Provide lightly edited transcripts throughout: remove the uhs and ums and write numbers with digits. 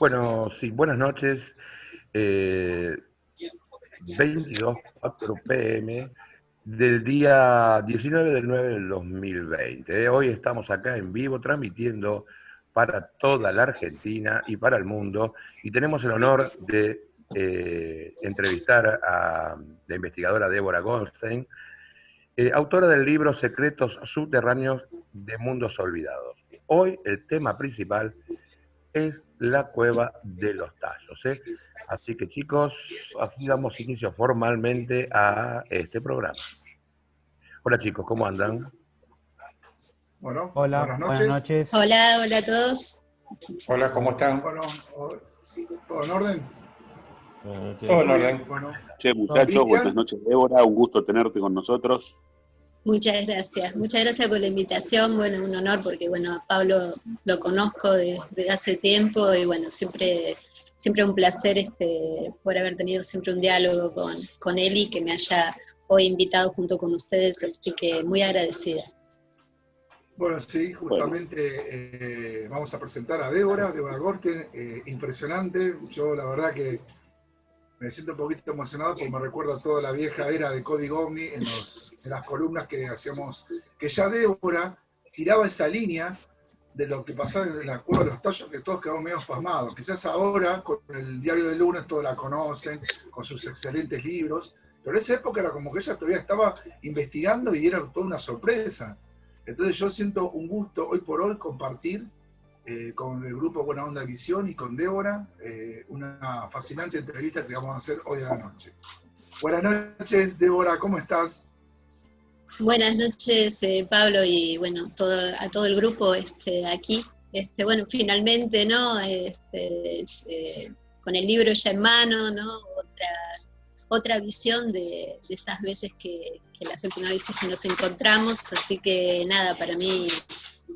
Bueno, sí, buenas noches. Eh, 22:04 p.m. del día 19 del 9 del 2020. Hoy estamos acá en vivo transmitiendo para toda la Argentina y para el mundo y tenemos el honor de entrevistar a la investigadora Débora Goldstein, autora del libro Secretos Subterráneos de Mundos Olvidados. Hoy el tema principal es la Cueva de los Tallos, ¿eh? Así que chicos, así damos inicio formalmente a este programa. Hola chicos, ¿cómo andan? Bueno, Hola, buenas buenas noches. noches. Hola, hola a todos. Hola, ¿cómo están? Bueno, ¿todo en orden? Todo en Muy bien, orden. bueno. Che, muchachos, buenas Cristian, noches, Débora, un gusto tenerte con nosotros. Muchas gracias por la invitación. Bueno, un honor porque bueno, a Pablo lo conozco desde hace tiempo y bueno, siempre un placer por haber tenido siempre un diálogo con él y que me haya hoy invitado junto con ustedes, así que muy agradecida. bueno, sí, justamente vamos a presentar a Débora Goldstein, impresionante. Yo la verdad que me siento un poquito emocionado porque me recuerda toda la vieja era de Código OVNI en las columnas que hacíamos, que ya Débora tiraba esa línea de lo que pasaba en la Cueva de los Tallos, que todos quedamos medio pasmados. Quizás ahora, con el Diario del Lunes, todos la conocen, con sus excelentes libros, pero en esa época era como que ella todavía estaba investigando y era toda una sorpresa. Entonces yo siento un gusto hoy por hoy compartir con el grupo Buena Onda Visión y con Débora una fascinante entrevista que vamos a hacer hoy a la noche. Buenas noches, Débora, ¿cómo estás? Buenas noches, Pablo, y bueno, a todo el grupo aquí. Bueno, finalmente, ¿no? Con el libro ya en mano, ¿no? Otra visión de esas veces que las últimas veces que nos encontramos, así que nada, para mí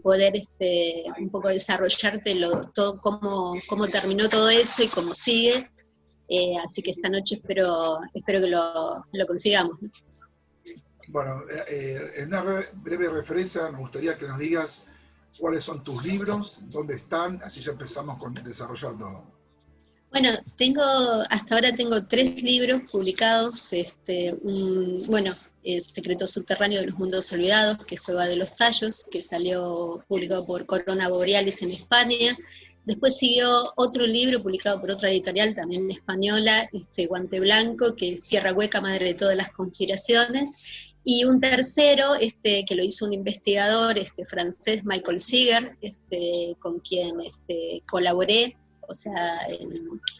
poder un poco desarrollarte todo cómo terminó todo eso y cómo sigue, así que esta noche espero que lo consigamos, ¿no? Bueno, en una breve referencia me gustaría que nos digas cuáles son tus libros, dónde están, así ya empezamos con desarrollar todo. Bueno, hasta ahora tengo 3 libros publicados, Secreto Subterráneo de los Mundos Olvidados, que es Cueva de los Tallos, que salió publicado por Corona Borealis en España. Después siguió otro libro publicado por otra editorial, también española, Guante Blanco, que es Tierra Hueca, Madre de todas las conspiraciones. Y un tercero, que lo hizo un investigador francés, Michael Seeger, con quien colaboré, o sea,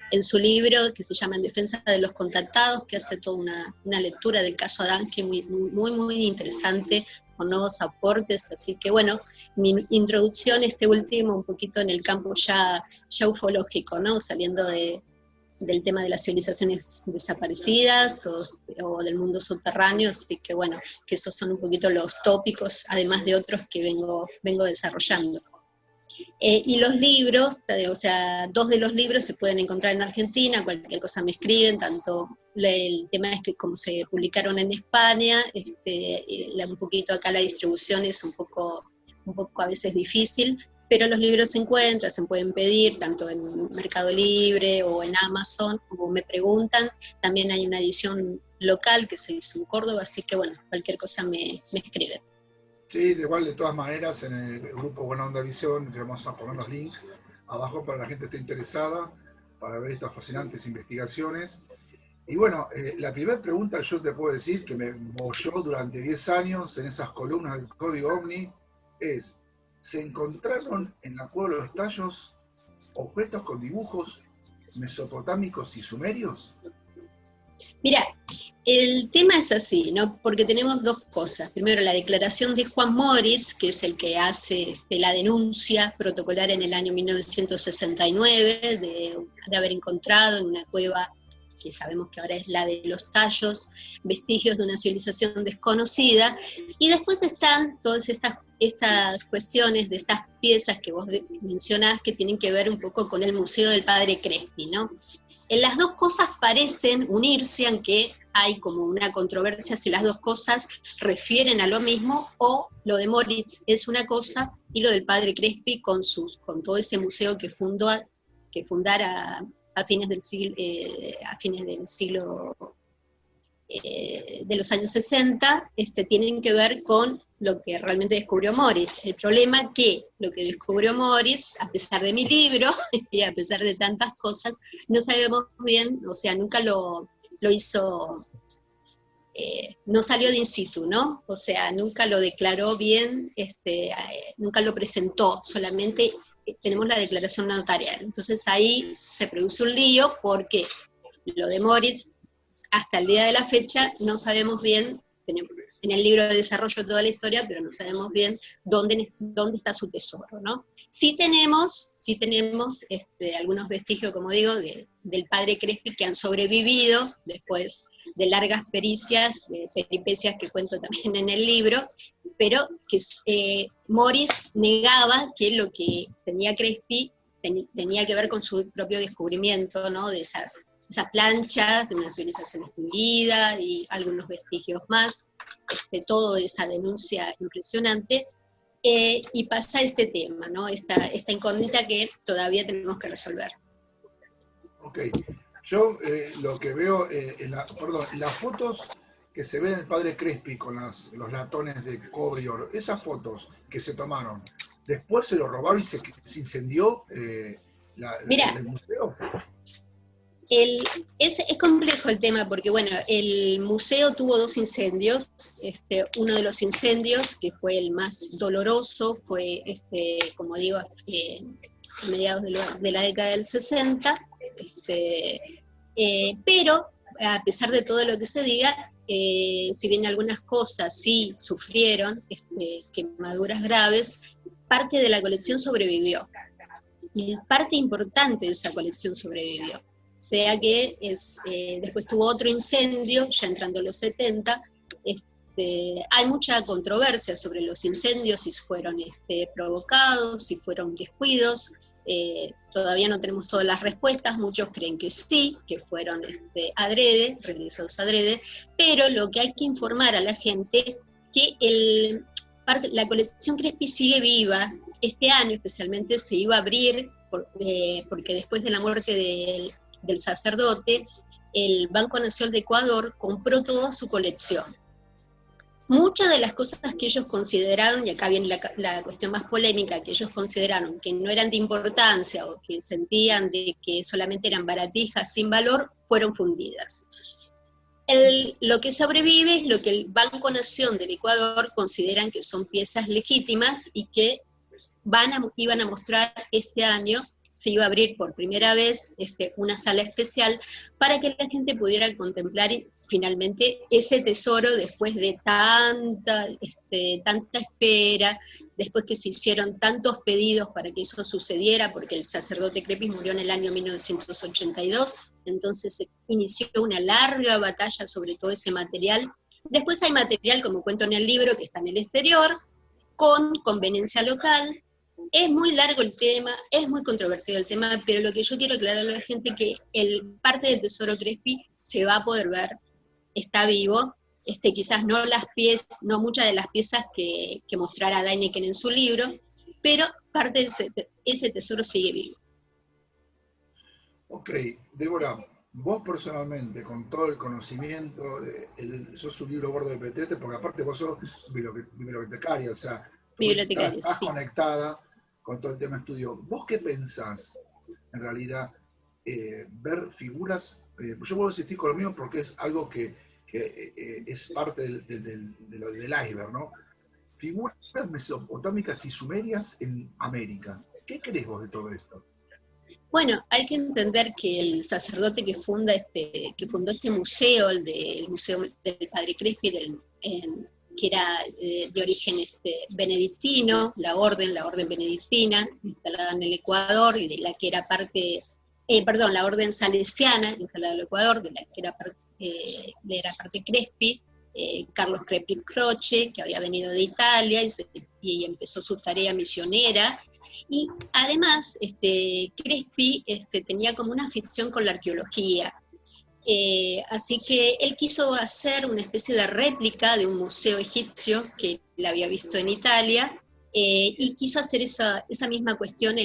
en su libro que se llama En defensa de los contactados, que hace toda una lectura del caso Adán, que es muy interesante, con nuevos aportes, así que bueno, mi introducción, último, un poquito en el campo ya ufológico, ¿no? Saliendo del tema de las civilizaciones desaparecidas o del mundo subterráneo, así que bueno, que esos son un poquito los tópicos, además de otros que vengo desarrollando. Y los libros, o sea, 2 de los libros se pueden encontrar en Argentina, cualquier cosa me escriben, tanto el tema es que como se publicaron en España, un poquito acá la distribución es un poco a veces difícil, pero los libros se encuentran, se pueden pedir tanto en Mercado Libre o en Amazon, como me preguntan. También hay una edición local que se hizo en Córdoba, así que bueno, cualquier cosa me escriben. Sí, de todas maneras, en el grupo Buena Onda Visión le vamos a poner los links abajo para la gente que esté interesada, para ver estas fascinantes investigaciones. Y bueno, la primera pregunta que yo te puedo decir, que me molló durante 10 años en esas columnas del Código OVNI, es, ¿se encontraron en la Cueva de los Tallos objetos con dibujos mesopotámicos y sumerios? Mira, el tema es así, ¿no? Porque tenemos 2 cosas. Primero, la declaración de Juan Moritz, que es el que hace la denuncia protocolar en el año 1969 de haber encontrado en una cueva, que sabemos que ahora es la de los Tallos, vestigios de una civilización desconocida. Y después están todas estas cuestiones de estas piezas que vos mencionás que tienen que ver un poco con el Museo del Padre Crespi, ¿no? En las 2 cosas parecen unirse, aunque hay como una controversia si las 2 cosas refieren a lo mismo, o lo de Moritz es una cosa y lo del Padre Crespi con todo ese museo que fundó, fundara a fines del siglo, de los años 60, tienen que ver con lo que realmente descubrió Moritz. El problema es que lo que descubrió Moritz, a pesar de mi libro, y a pesar de tantas cosas, no sabemos bien, o sea, nunca lo hizo, no salió de in situ, ¿no? O sea, nunca lo declaró bien, nunca lo presentó, solamente tenemos la declaración notarial. Entonces ahí se produce un lío porque lo de Moritz, hasta el día de la fecha, no sabemos bien, en el libro de desarrollo toda la historia, pero no sabemos bien dónde está su tesoro, ¿no? Sí tenemos algunos vestigios, como digo, del padre Crespi que han sobrevivido después de largas pericias, de peripecias que cuento también en el libro, pero que Moritz negaba que lo que tenía Crespi tenía que ver con su propio descubrimiento, ¿no? De esas planchas de una civilización extinguida y algunos vestigios más, todo esa denuncia impresionante, y pasa este tema, ¿no? Esta incógnita que todavía tenemos que resolver. Ok, yo lo que veo las fotos que se ven el padre Crespi con los latones de cobre y oro, esas fotos que se tomaron, después se lo robaron y se incendió el museo. Es complejo el tema porque, bueno, el museo tuvo 2 incendios. Uno de los incendios, que fue el más doloroso, fue, como digo, a mediados de la década del 60, pero a pesar de todo lo que se diga, si bien algunas cosas sí sufrieron quemaduras graves, parte de la colección sobrevivió, y parte importante de esa colección sobrevivió. O sea que después tuvo otro incendio, ya entrando en los 70. Hay mucha controversia sobre los incendios, si fueron provocados, si fueron descuidos. Todavía no tenemos todas las respuestas, muchos creen que sí, que fueron realizados adrede, pero lo que hay que informar a la gente es que la colección Crespi sigue viva. Este año especialmente se iba a abrir, porque después de la muerte del sacerdote, el Banco Nacional de Ecuador compró toda su colección. Muchas de las cosas que ellos consideraron, y acá viene la cuestión más polémica, que ellos consideraron que no eran de importancia o que sentían de que solamente eran baratijas sin valor, fueron fundidas. Lo que sobrevive es lo que el Banco Nación del Ecuador consideran que son piezas legítimas y que iban a mostrar este año. Se iba a abrir por primera vez una sala especial para que la gente pudiera contemplar finalmente ese tesoro después de tanta espera, después que se hicieron tantos pedidos para que eso sucediera, porque el sacerdote Crespi murió en el año 1982, entonces se inició una larga batalla sobre todo ese material. Después hay material, como cuento en el libro, que está en el exterior, con conveniencia local. Es muy largo el tema, es muy controvertido el tema, pero lo que yo quiero aclararle a la gente es que parte del tesoro Crespi se va a poder ver, está vivo, quizás no muchas de las piezas que mostrará Däniken en su libro, pero parte de ese tesoro sigue vivo. Ok, Débora, vos personalmente, con todo el conocimiento, sos un libro gordo de petete, porque aparte vos sos bibliotecaria, o sea, estás conectada con todo el tema de estudio. ¿Vos qué pensás, en realidad, ver figuras? Yo puedo insistir con lo mío porque es algo que es parte del iceberg, ¿no? Figuras mesopotámicas y sumerias en América. ¿Qué crees vos de todo esto? Bueno, hay que entender que el sacerdote que fundó este museo, el museo del padre Crespi, que era de origen benedictino, la orden benedictina, instalada en el Ecuador, y de la que era parte, la orden salesiana, instalada en el Ecuador, de la que era parte Crespi, Carlos Crespi Croce, que había venido de Italia y empezó su tarea misionera. Y además, Crespi tenía como una afición con la arqueología. Así que él quiso hacer una especie de réplica de un museo egipcio que él había visto en Italia, y quiso hacer esa misma cuestión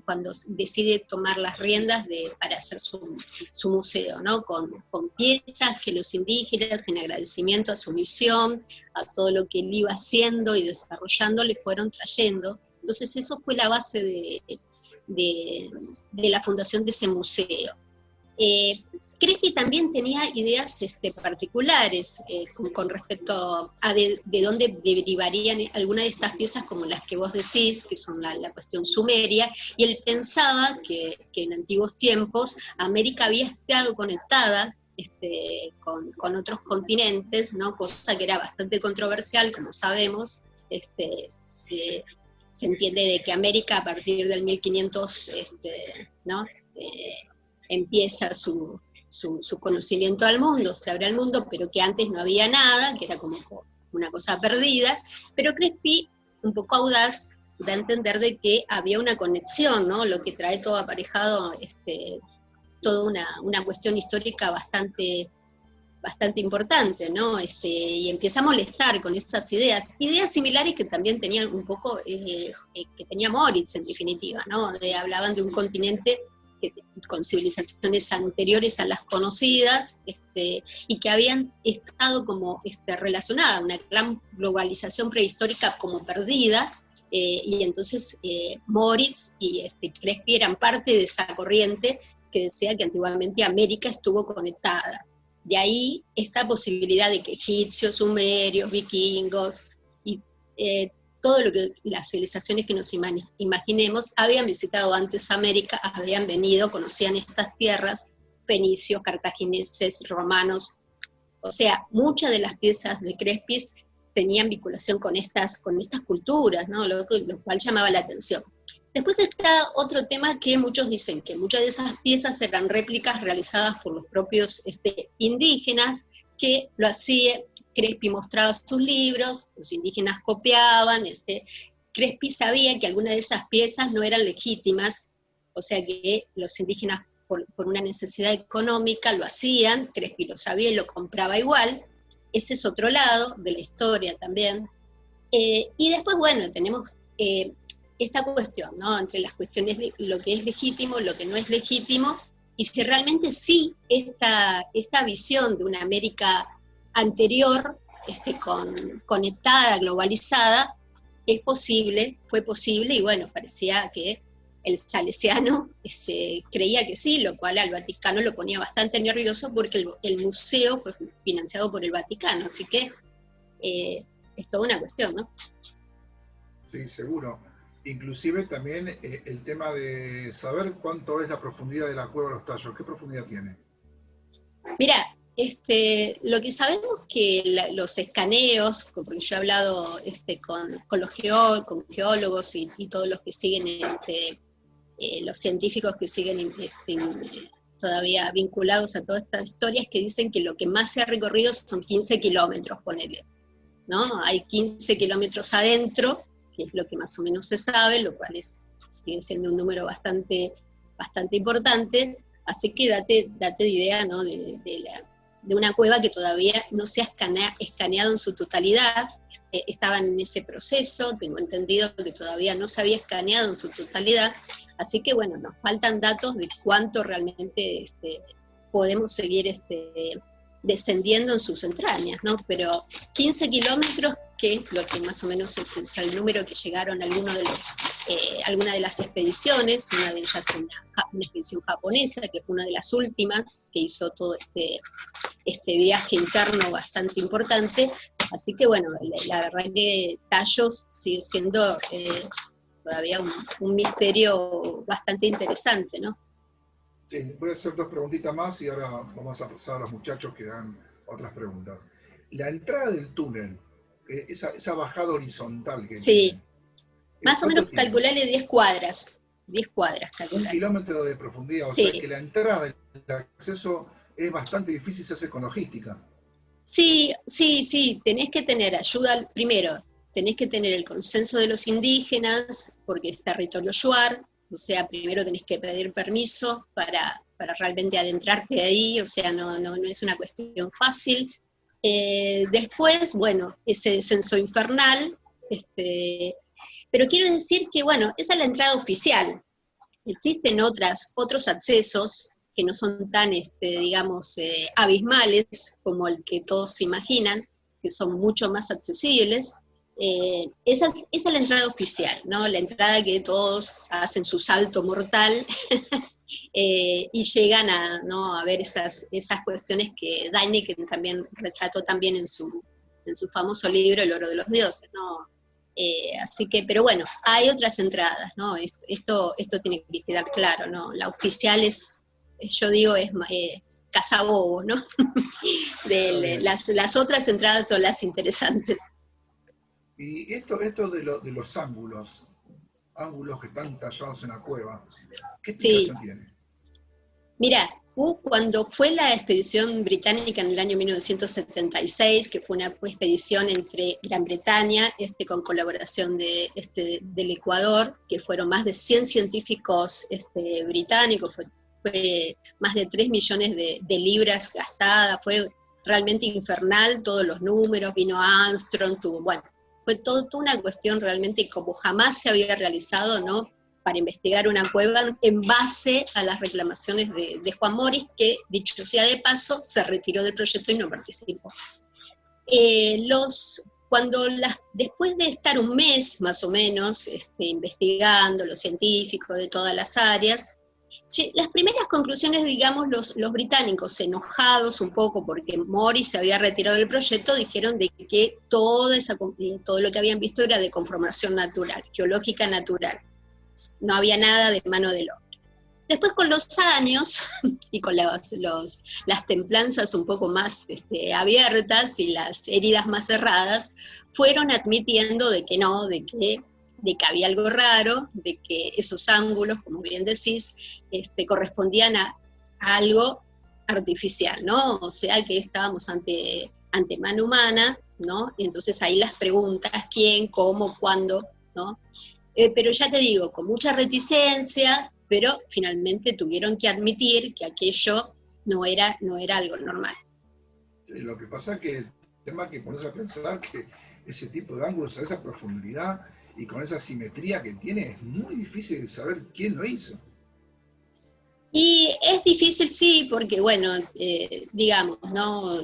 cuando decide tomar las riendas para hacer su museo, ¿no? Con piezas que los indígenas, en agradecimiento a su misión, a todo lo que él iba haciendo y desarrollando, le fueron trayendo. Entonces eso fue la base de la fundación de ese museo. Crespi también tenía ideas particulares con respecto a de dónde derivarían algunas de estas piezas, como las que vos decís, que son la cuestión sumeria, y él pensaba que en antiguos tiempos América había estado conectada con otros continentes, ¿no? Cosa que era bastante controversial, como sabemos. Se entiende de que América a partir del 1500, ¿no? Empieza su conocimiento al mundo, se abre al mundo, pero que antes no había nada, que era como una cosa perdida. Pero Crespi, un poco audaz, da a entender de que había una conexión, ¿no? Lo que trae todo aparejado, toda una cuestión histórica bastante importante, ¿no? Y empieza a molestar con esas ideas similares que también tenían un poco, que tenía Moritz en definitiva, ¿no? Hablaban de un continente con civilizaciones anteriores a las conocidas, y que habían estado como relacionadas, una gran globalización prehistórica como perdida, y entonces Moritz y Crespi eran parte de esa corriente que decía que antiguamente América estuvo conectada. De ahí esta posibilidad de que egipcios, sumerios, vikingos, y todo lo que las civilizaciones que nos imaginemos habían visitado antes América, habían venido, conocían estas tierras, fenicios, cartagineses, romanos. O sea, muchas de las piezas de Crespi tenían vinculación con estas culturas, ¿no? Lo cual llamaba la atención. Después está otro tema que muchos dicen que muchas de esas piezas eran réplicas realizadas por los propios indígenas, que lo hacía. Crespi mostraba sus libros, los indígenas copiaban, Crespi sabía que algunas de esas piezas no eran legítimas, o sea que los indígenas por una necesidad económica lo hacían, Crespi lo sabía y lo compraba igual. Ese es otro lado de la historia también. Y después, bueno, tenemos esta cuestión, ¿no? Entre las cuestiones de lo que es legítimo, lo que no es legítimo, y si realmente sí esta visión de una América anterior, conectada, globalizada, fue posible, y bueno, parecía que el salesiano creía que sí, lo cual al Vaticano lo ponía bastante nervioso, porque el museo fue financiado por el Vaticano, así que es toda una cuestión, ¿no? Sí, seguro. Inclusive también el tema de saber cuánto es la profundidad de la Cueva de los Tallos. ¿Qué profundidad tiene? Mira, lo que sabemos que los escaneos, porque yo he hablado con los geólogos y todos los que siguen, los científicos que siguen todavía vinculados a todas estas historias, que dicen que lo que más se ha recorrido son 15 kilómetros, ponele, ¿no? Hay 15 kilómetros adentro, que es lo que más o menos se sabe, lo cual sigue siendo un número bastante importante, así que date idea, ¿no? de una cueva que todavía no se ha escaneado en su totalidad. Estaban en ese proceso, tengo entendido que todavía no se había escaneado en su totalidad, así que bueno, nos faltan datos de cuánto realmente podemos seguir descendiendo en sus entrañas, ¿no? Pero 15 kilómetros, que es lo que más o menos es el número que llegaron algunas de las expediciones, una de ellas una expedición japonesa, que fue una de las últimas, que hizo todo este viaje interno bastante importante. Así que bueno, la verdad que Tallos sigue siendo todavía un misterio bastante interesante, ¿no? Sí, voy a hacer dos preguntitas más y ahora vamos a pasar a los muchachos que dan otras preguntas. La entrada del túnel, esa bajada horizontal que sí, tiene, más o menos calcularle 10 cuadras. 10 cuadras, calcular. 1 kilómetro de profundidad, o sí. sea que la entrada, el acceso es bastante difícil, se hace con logística. Sí, tenés que tener ayuda, primero, tenés que tener el consenso de los indígenas, porque es territorio shuar, o sea, primero tenés que pedir permiso para realmente adentrarte ahí, o sea, no es una cuestión fácil. Después, bueno, ese descenso infernal, Pero quiero decir que, bueno, esa es la entrada oficial. Existen otros accesos que no son tan, digamos, abismales como el que todos se imaginan, que son mucho más accesibles. Esa es la entrada oficial, ¿no? La entrada que todos hacen su salto mortal y llegan a ver esas cuestiones que Däniken también retrató también en su famoso libro El oro de los dioses, ¿no? Así que, pero bueno, hay otras entradas, ¿no? Esto tiene que quedar claro, ¿no? La oficial yo digo, es cazabobo, ¿no? Las otras entradas son las interesantes. Y esto de los ángulos que están tallados en la cueva, ¿qué explicación tiene? Mira, cuando fue la expedición británica en el año 1976, que fue una expedición entre Gran Bretaña, con colaboración del Ecuador, que fueron más de 100 científicos británicos, fue más de 3 millones de libras gastadas, fue realmente infernal todos los números, vino Armstrong, fue toda una cuestión realmente como jamás se había realizado, ¿no? Para investigar una cueva en base a las reclamaciones de Juan Morris, que, dicho sea de paso, se retiró del proyecto y no participó. Después de estar un mes, más o menos, investigando, los científicos de todas las áreas, las primeras conclusiones, digamos, los británicos, enojados un poco porque Morris se había retirado del proyecto, dijeron de que todo lo que habían visto era de conformación natural, geológica natural. No había nada de mano del hombre. Después, con los años, y con las templanzas un poco más abiertas y las heridas más cerradas, fueron admitiendo de que no, de que había algo raro, de que esos ángulos, como bien decís, correspondían a algo artificial, ¿no? O sea que estábamos ante mano humana, ¿no? Y entonces ahí las preguntas, quién, cómo, cuándo, ¿no? Pero ya te digo, con mucha reticencia, pero finalmente tuvieron que admitir que aquello no era algo normal. Sí, lo que pasa es que el tema que pones a pensar que ese tipo de ángulos a esa profundidad y con esa simetría que tiene, es muy difícil de saber quién lo hizo. Y es difícil, sí, porque bueno, digamos, ¿no?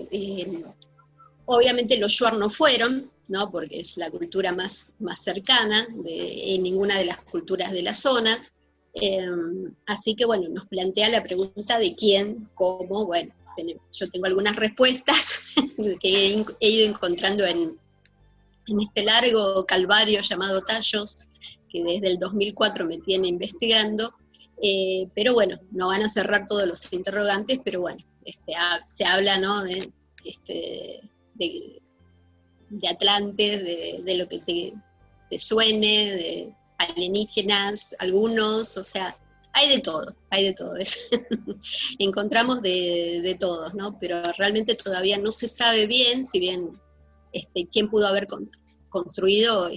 Obviamente los Shuar no fueron, ¿no? Porque es la cultura más cercana en ninguna de las culturas de la zona. Así que bueno, nos plantea la pregunta de quién, cómo, bueno, yo tengo algunas respuestas que he ido encontrando en este largo calvario llamado Tallos, que desde el 2004 me tiene investigando, pero bueno, no van a cerrar todos los interrogantes, pero bueno, se habla, ¿no? de Atlantes, de lo que te suene, de alienígenas, algunos, o sea, hay de todo. Encontramos de todos, ¿no? Pero realmente todavía no se sabe bien, si bien quién pudo haber construido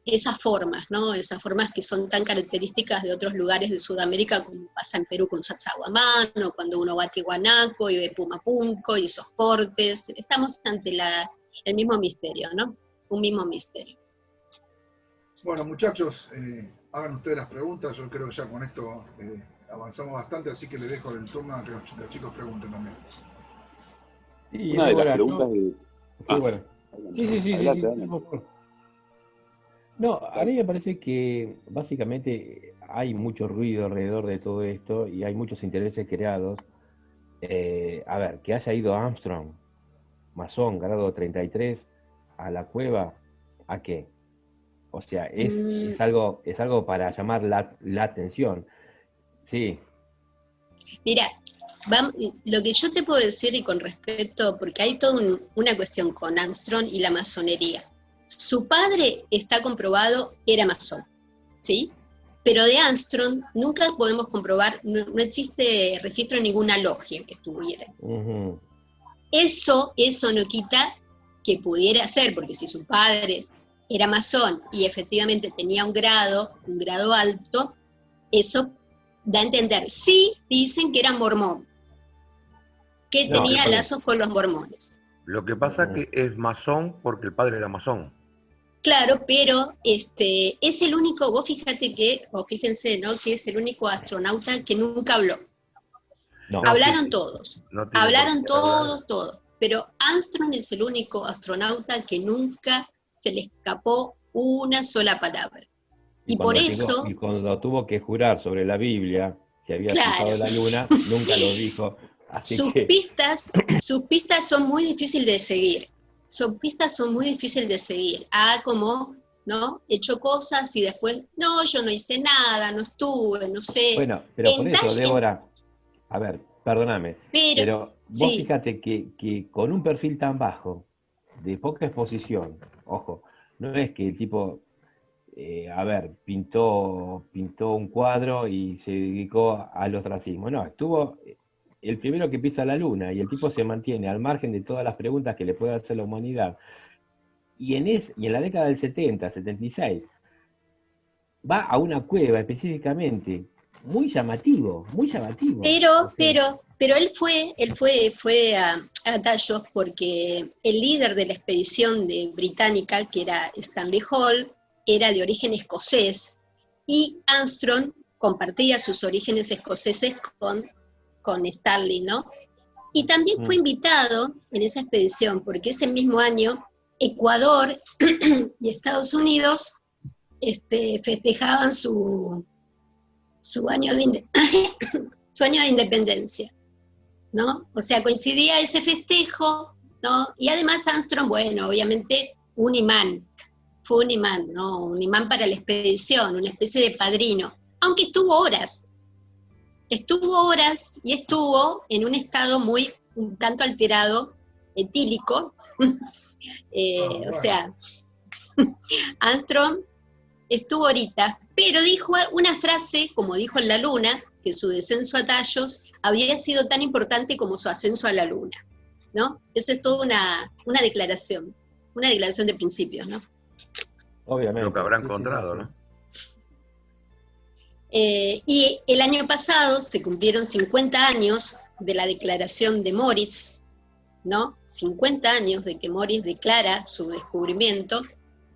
esas formas, ¿no? Esas formas que son tan características de otros lugares de Sudamérica, como pasa en Perú con Sacsayhuamán, o cuando uno va a Tiwanaku y ve Pumapunco y esos cortes. Estamos ante el mismo misterio, ¿no? Un mismo misterio. Bueno, muchachos, hagan ustedes las preguntas. Yo creo que ya con esto avanzamos bastante, así que les dejo el turno a que los chicos pregunten también. Sí, Una de las preguntas de... Sí, bueno. Sí. Adelante. No, a mí me parece que básicamente hay mucho ruido alrededor de todo esto y hay muchos intereses creados. A ver, que haya ido Armstrong, masón, grado 33, a la cueva, ¿a qué? O sea, es algo para llamar la atención. Sí. Mira, lo que yo te puedo decir, y con respecto, porque hay toda una cuestión con Armstrong y la masonería. Su padre, está comprobado, era masón, ¿sí? Pero de Armstrong nunca podemos comprobar, no existe registro de ninguna logia que estuviera. Uh-huh. Eso no quita que pudiera ser, porque si su padre era masón y efectivamente tenía un grado alto, eso da a entender. Sí, dicen que era mormón, que tenía lazos con los mormones. Lo que pasa es que es masón porque el padre era masón. Claro, pero es el único, vos fíjate que, o fíjense, ¿no? Que es el único astronauta que nunca habló. No. Hablaron todos, No tiene hablaron por qué hablar. todos, pero Armstrong es el único astronauta que nunca se le escapó una sola palabra. Y por eso, Y cuando tuvo que jurar sobre la Biblia, si había claro, pisado la luna, nunca lo dijo. Así sus que, pistas son muy difíciles de seguir. Sus pistas son muy difíciles de seguir. Como, ¿no? Hecho cosas y después, no, yo no hice nada, no estuve, no sé. bueno, pero por eso, Débora, a ver, perdóname, pero vos sí. fíjate que con un perfil tan bajo, de poca exposición, ojo, no es que el tipo, pintó un cuadro y se dedicó al ostracismo, no, estuvo el primero que pisa la luna y el tipo se mantiene al margen de todas las preguntas que le puede hacer la humanidad. Y en la década del 70, 76, va a una cueva específicamente, muy llamativo, muy llamativo. Pero él fue a Tallos porque el líder de la expedición británica, que era Stanley Hall, era de origen escocés, y Armstrong compartía sus orígenes escoceses con Stanley, ¿no? Y también fue invitado en esa expedición, porque ese mismo año Ecuador y Estados Unidos festejaban su año su año de independencia, ¿no? O sea, coincidía ese festejo, ¿no? Y además Armstrong, bueno, obviamente fue un imán, ¿no? Un imán para la expedición, una especie de padrino, aunque estuvo horas y estuvo en un estado un tanto alterado, etílico, o sea, Armstrong estuvo ahorita, pero dijo una frase, como dijo en la Luna, que su descenso a Tallos había sido tan importante como su ascenso a la Luna, ¿no? Eso es toda una declaración de principios, ¿no? Obviamente. Lo que habrá encontrado, ¿no? Y el año pasado se cumplieron 50 años de la declaración de Moritz, ¿no? 50 años de que Moritz declara su descubrimiento.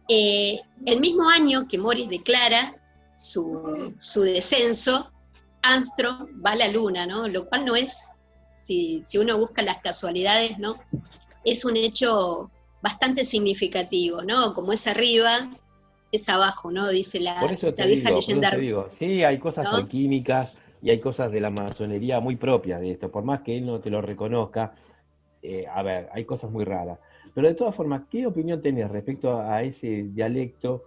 El mismo año que Moritz declara su descenso, Armstrong va a la Luna, ¿no? Lo cual no es, si uno busca las casualidades, ¿no? Es un hecho bastante significativo, ¿no? Como es arriba, es abajo, ¿no? Dice la vieja leyenda. Por eso te digo, sí, hay cosas, ¿no?, alquímicas y hay cosas de la masonería muy propias de esto, por más que él no te lo reconozca, hay cosas muy raras. Pero de todas formas, ¿qué opinión tenés respecto a ese dialecto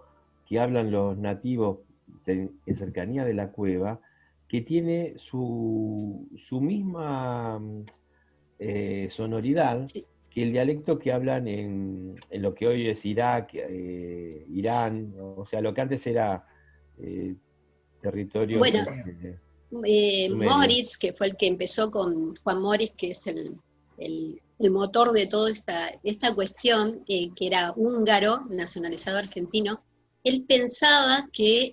que hablan los nativos en cercanía de la cueva, que tiene su misma sonoridad que el dialecto que hablan en lo que hoy es Irak, Irán, o sea, lo que antes era territorio... Bueno, Moritz, que fue el que empezó con Juan Moritz, que es el motor de toda esta cuestión, que era húngaro, nacionalizado argentino, él pensaba que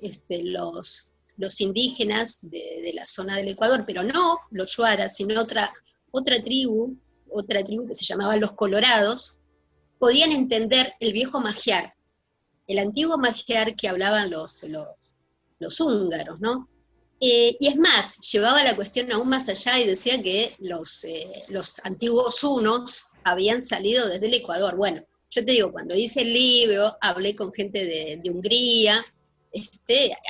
los indígenas de la zona del Ecuador, pero no los Yuaras, sino otra tribu que se llamaba los Colorados, podían entender el viejo magiar, el antiguo magiar que hablaban los húngaros, ¿no? Y es más, llevaba la cuestión aún más allá y decía que los antiguos hunos habían salido desde el Ecuador. Bueno, yo te digo, cuando hice el libro, hablé con gente de Hungría,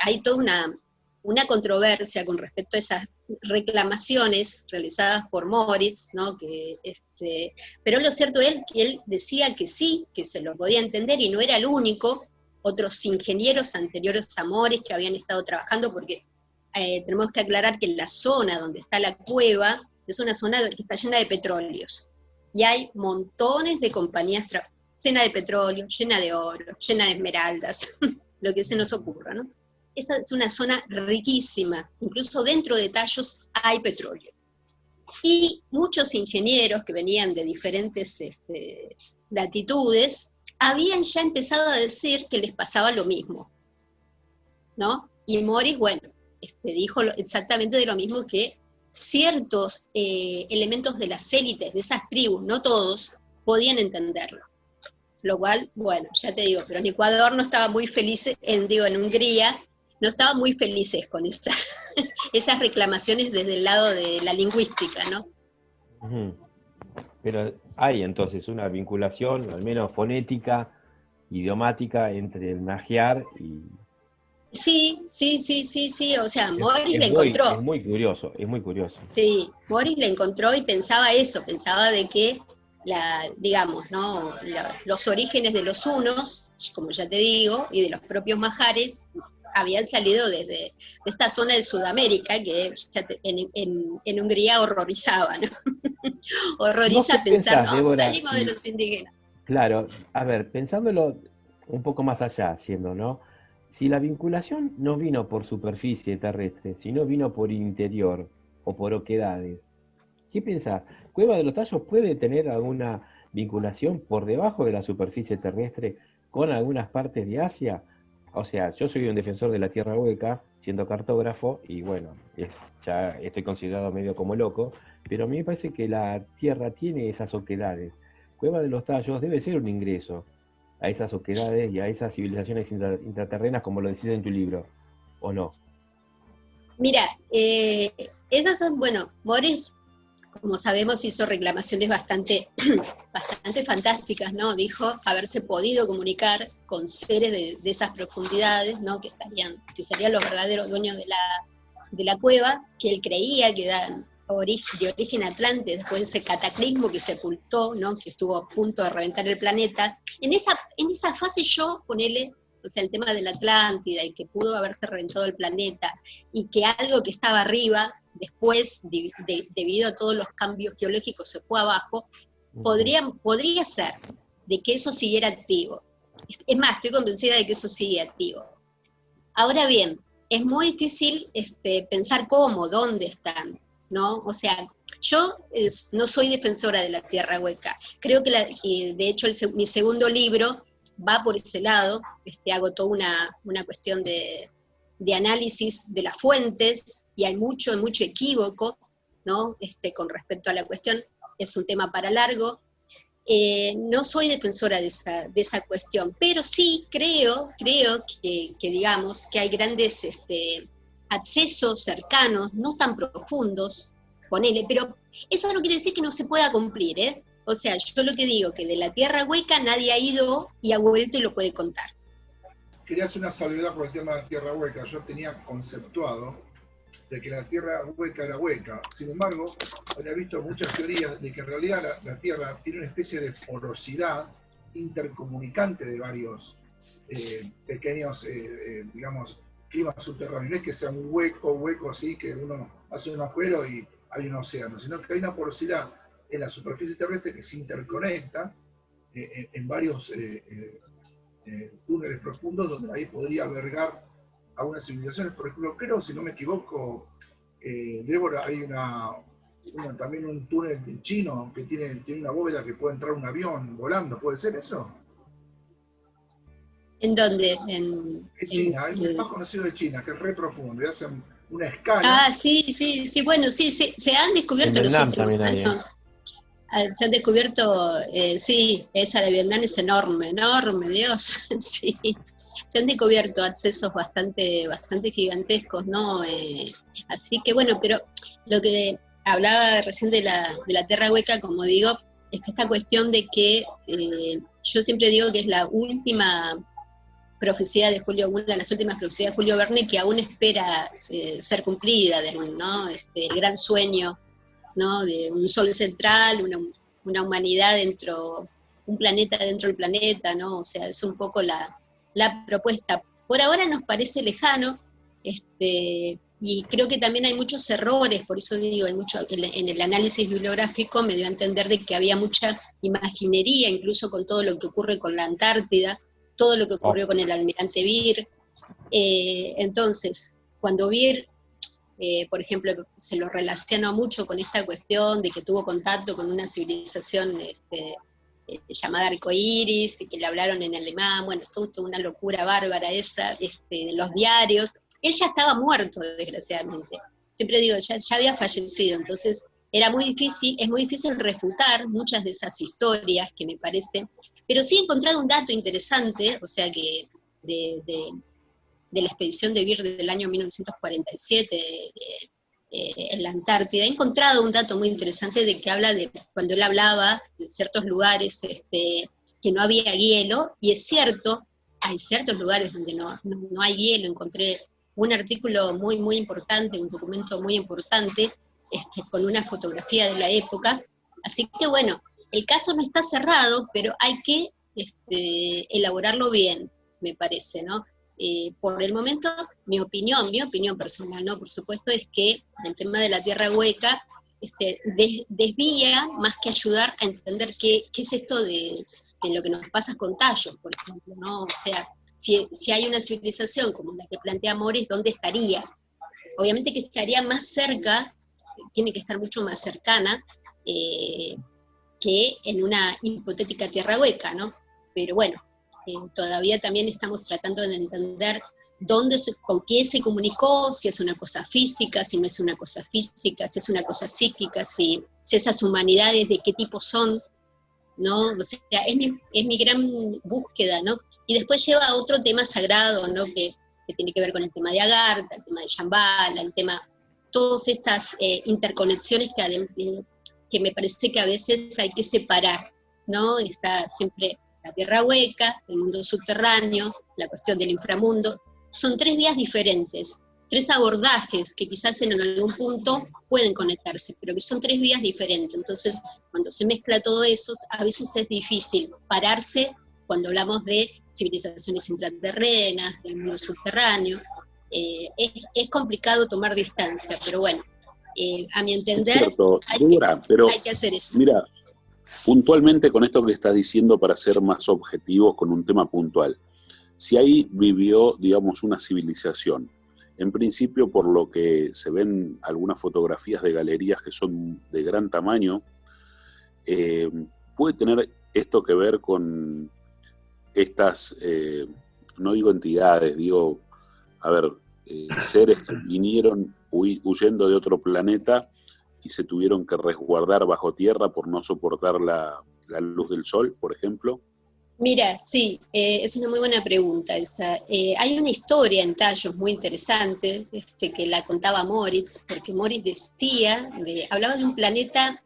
hay toda una controversia con respecto a esas reclamaciones realizadas por Moritz, ¿no? Pero lo cierto es que él decía que sí, que se lo podía entender y no era el único, otros ingenieros anteriores a Moritz que habían estado trabajando, porque tenemos que aclarar que la zona donde está la cueva es una zona que está llena de petróleos, y hay montones de compañías llena de petróleo, llena de oro, llena de esmeraldas, lo que se nos ocurra, ¿no? Esa es una zona riquísima, incluso dentro de Tallos hay petróleo. Y muchos ingenieros que venían de diferentes latitudes habían ya empezado a decir que les pasaba lo mismo, ¿no? Y Moritz, bueno, dijo exactamente de lo mismo, que ciertos elementos de las élites, de esas tribus, no todos, podían entenderlo, lo cual, bueno, ya te digo, pero en Ecuador no estaba muy feliz, en Hungría, no estaban muy felices con esas reclamaciones desde el lado de la lingüística, ¿no? Ujú. Pero hay entonces una vinculación, al menos fonética, idiomática, entre el magiar y... Sí, o sea, Morris la encontró. Es muy curioso, es muy curioso. Sí, Morris la encontró y pensaba eso, pensaba de que digamos, ¿no? Los orígenes de los hunos, como ya te digo, y de los propios majares, habían salido de esta zona de Sudamérica que en Hungría horrorizaba, ¿no? Horroriza pensar, no, salimos de los indígenas. Claro, a ver, pensándolo un poco más allá, yendo, ¿no? Si la vinculación no vino por superficie terrestre, sino vino por interior o por oquedades, ¿qué pensás? ¿Cueva de los Tallos puede tener alguna vinculación por debajo de la superficie terrestre con algunas partes de Asia? O sea, yo soy un defensor de la Tierra Hueca, siendo cartógrafo, y bueno, ya estoy considerado medio como loco, pero a mí me parece que la Tierra tiene esas oquedades. Cueva de los Tallos debe ser un ingreso a esas oquedades y a esas civilizaciones intraterrenas, como lo decís en tu libro, ¿o no? Mira, esas son, bueno, Morris, como sabemos, hizo reclamaciones bastante fantásticas, ¿no? Dijo haberse podido comunicar con seres de esas profundidades, ¿no? Que serían los verdaderos dueños de la cueva, que él creía que eran de origen atlante, después de ese cataclismo que sepultó, ¿no? Que estuvo a punto de reventar el planeta. En esa fase yo, ponele, o sea, el tema de la Atlántida y que pudo haberse reventado el planeta, y que algo que estaba arriba, después, debido a todos los cambios geológicos, se fue abajo, podría ser de que eso siguiera activo. Es más, estoy convencida de que eso sigue activo. Ahora bien, es muy difícil pensar cómo, dónde están, ¿no? O sea, yo no soy defensora de la Tierra Hueca. Creo que, de hecho, mi segundo libro va por ese lado. Hago toda una cuestión de análisis de las fuentes, y hay mucho equívoco, ¿no? Con respecto a la cuestión. Es un tema para largo. No soy defensora de esa cuestión, pero sí creo que digamos, que hay grandes accesos cercanos, no tan profundos, ponele, pero eso no quiere decir que no se pueda cumplir, ¿eh? O sea, yo lo que digo, que de la Tierra Hueca nadie ha ido y ha vuelto y lo puede contar. Quería hacer una salvedad por el tema de la Tierra Hueca. Yo tenía conceptuado de que la Tierra Hueca era hueca. Sin embargo, había visto muchas teorías de que en realidad la Tierra tiene una especie de porosidad intercomunicante de varios pequeños, digamos, climas subterráneos. No es que sea un hueco así, que uno hace un agujero y hay un océano, sino que hay una porosidad en la superficie terrestre que se interconecta en varios túneles profundos, donde ahí podría albergar algunas civilizaciones. Por ejemplo, creo, si no me equivoco, Débora, hay también un túnel chino que tiene una bóveda que puede entrar un avión volando. ¿Puede ser eso? ¿En dónde? En China, hay el más conocido de China, que es re profundo, y hacen una escala. Ah, sí, bueno, sí, se han descubierto en los últimos años. Se han descubierto, sí, esa de Vietnam es enorme, Dios, sí. Se han descubierto accesos bastante gigantescos, ¿no? Así que bueno, pero lo que hablaba recién de la Tierra Hueca, como digo, es que esta cuestión de que yo siempre digo que es la última profecía de Julio, una de las últimas profecías de Julio Verne, que aún espera ser cumplida, ¿no? El gran sueño, ¿no? De un sol central, una humanidad un planeta dentro del planeta, ¿no? O sea, es un poco la propuesta. Por ahora nos parece lejano, y creo que también hay muchos errores, por eso digo, en el análisis bibliográfico me dio a entender de que había mucha imaginería, incluso con todo lo que ocurre con la Antártida, todo lo que ocurrió con el almirante Beer. Entonces, cuando Beer, por ejemplo, se lo relacionó mucho con esta cuestión de que tuvo contacto con una civilización llamada Arcoiris, y que le hablaron en alemán, bueno, esto fue una locura bárbara esa, de los diarios. Él ya estaba muerto, desgraciadamente. Siempre digo, ya había fallecido, entonces es muy difícil refutar muchas de esas historias que me parece, Pero sí he encontrado un dato interesante, o sea que de la expedición de Beer del año 1947 en la Antártida, he encontrado un dato muy interesante de que habla de, cuando él hablaba de ciertos lugares que no había hielo, y es cierto, hay ciertos lugares donde no hay hielo. Encontré un artículo muy, muy importante, un documento muy importante, con una fotografía de la época. Así que bueno, el caso no está cerrado, pero hay que elaborarlo bien, me parece, ¿no? Por el momento, mi opinión personal, ¿no? Por supuesto, es que el tema de la tierra hueca desvía más que ayudar a entender qué es esto de lo que nos pasa con tallos, por ejemplo, ¿no? O sea, si hay una civilización como la que plantea Morris, ¿dónde estaría? Obviamente que estaría más cerca, tiene que estar mucho más cercana, que en una hipotética tierra hueca, ¿no? Pero bueno, todavía también estamos tratando de entender con qué se comunicó, si es una cosa física, si no es una cosa física, si es una cosa psíquica, si esas humanidades de qué tipo son, ¿no? O sea, es mi gran búsqueda, ¿no? Y después lleva a otro tema sagrado, ¿no? Que tiene que ver con el tema de Agartha, el tema de Shambhala, el tema, todas estas interconexiones que me parece que a veces hay que separar, ¿no? Está siempre la tierra hueca, el mundo subterráneo, la cuestión del inframundo. Son tres vías diferentes, tres abordajes que quizás en algún punto pueden conectarse, pero que son tres vías diferentes. Entonces, cuando se mezcla todo eso, a veces es difícil pararse cuando hablamos de civilizaciones intraterrenas, del mundo subterráneo. Es complicado tomar distancia, pero bueno, a mi entender, es cierto, Débora, pero hay que hacer eso. Mira, puntualmente con esto que estás diciendo, para ser más objetivos con un tema puntual, si ahí vivió, digamos, una civilización, en principio por lo que se ven algunas fotografías de galerías que son de gran tamaño, puede tener esto que ver con estas, no digo entidades, digo, a ver, seres que vinieron huyendo de otro planeta y se tuvieron que resguardar bajo tierra por no soportar la luz del sol, por ejemplo. Mira, sí, es una muy buena pregunta esa. Hay una historia en Tallos muy interesante, que la contaba Moritz, porque Moritz decía, hablaba de un planeta,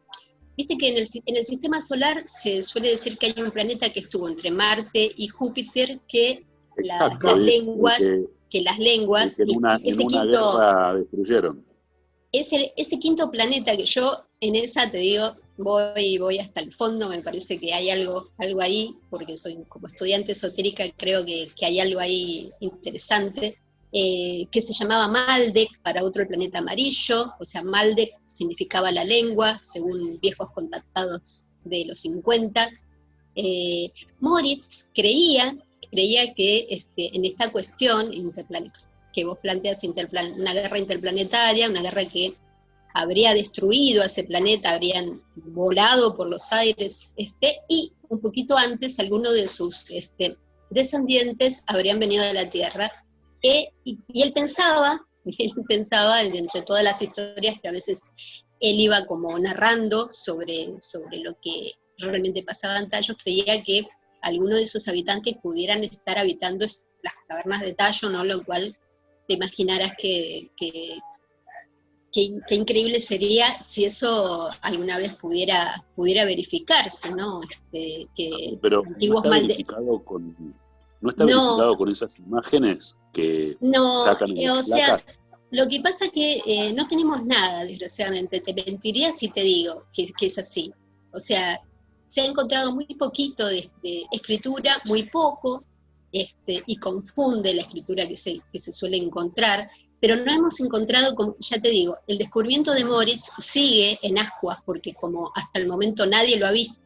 viste que en el sistema solar se suele decir que hay un planeta que estuvo entre Marte y Júpiter, que Exacto, las lenguas, que en una guerra destruyeron. Ese quinto planeta que yo en esa te digo, voy hasta el fondo, me parece que hay algo ahí, porque soy como estudiante esotérica, creo que hay algo ahí interesante, que se llamaba Maldek, para otro el planeta amarillo, o sea, Maldek significaba la lengua, según viejos contactados de los 50. Moritz creía que en esta cuestión que vos planteas, una guerra interplanetaria, una guerra que habría destruido a ese planeta, habrían volado por los aires, y un poquito antes algunos de sus descendientes habrían venido de la Tierra, y él pensaba, entre todas las historias que a veces él iba como narrando sobre lo que realmente pasaba en Tallos, creía que algunos de esos habitantes pudieran estar habitando las cavernas de Tallo, ¿no? Lo cual te imaginarás que increíble sería si eso alguna vez pudiera verificarse, ¿no? Pero no está verificado con esas imágenes que sacan en las placas. Lo que pasa es que no tenemos nada, desgraciadamente. Te mentiría si te digo que es así. O sea, se ha encontrado muy poquito de escritura, muy poco, y confunde la escritura que se suele encontrar, pero no hemos encontrado, ya te digo, el descubrimiento de Moritz sigue en ascuas, porque como hasta el momento nadie lo ha visto,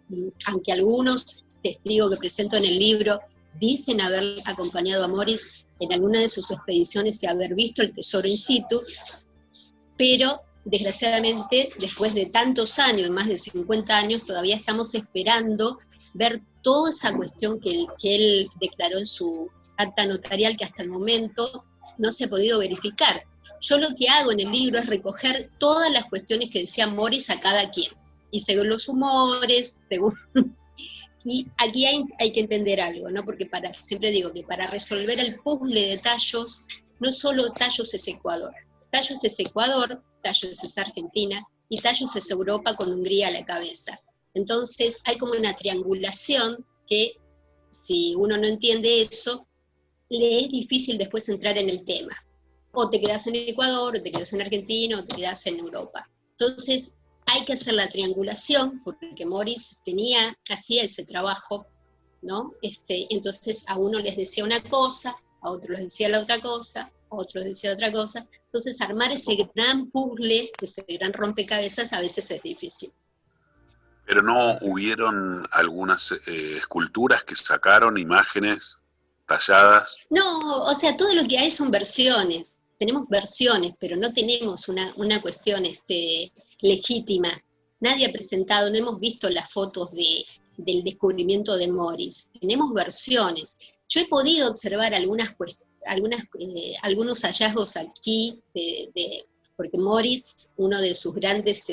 aunque algunos testigos que presento en el libro dicen haber acompañado a Moritz en alguna de sus expediciones y haber visto el tesoro in situ, pero desgraciadamente después de tantos años, más de 50 años, todavía estamos esperando ver toda esa cuestión que él declaró en su acta notarial, que hasta el momento no se ha podido verificar. Yo lo que hago en el libro es recoger todas las cuestiones que decía Moritz a cada quien, y según los humores, Y aquí hay que entender algo, ¿no? Porque siempre digo que para resolver el puzzle de Tallos, no solo Tallos es Ecuador. Tallos es Ecuador, Tallos es Argentina, y Tallos es Europa con Hungría a la cabeza. Entonces hay como una triangulación que, si uno no entiende eso, le es difícil después entrar en el tema. O te quedas en Ecuador, o te quedas en Argentina, o te quedas en Europa. Entonces, hay que hacer la triangulación, porque Morris hacía ese trabajo, ¿no? Entonces, a uno les decía una cosa, a otros les decía la otra cosa, a otros les decía otra cosa. Entonces, armar ese gran puzzle, ese gran rompecabezas, a veces es difícil. Pero no hubieron algunas esculturas que sacaron, imágenes talladas. No, o sea, todo lo que hay son versiones. Tenemos versiones, pero no tenemos una cuestión legítima. Nadie ha presentado, no hemos visto las fotos del descubrimiento de Morris. Tenemos versiones. Yo he podido observar algunos hallazgos aquí, porque Morris, uno de sus grandes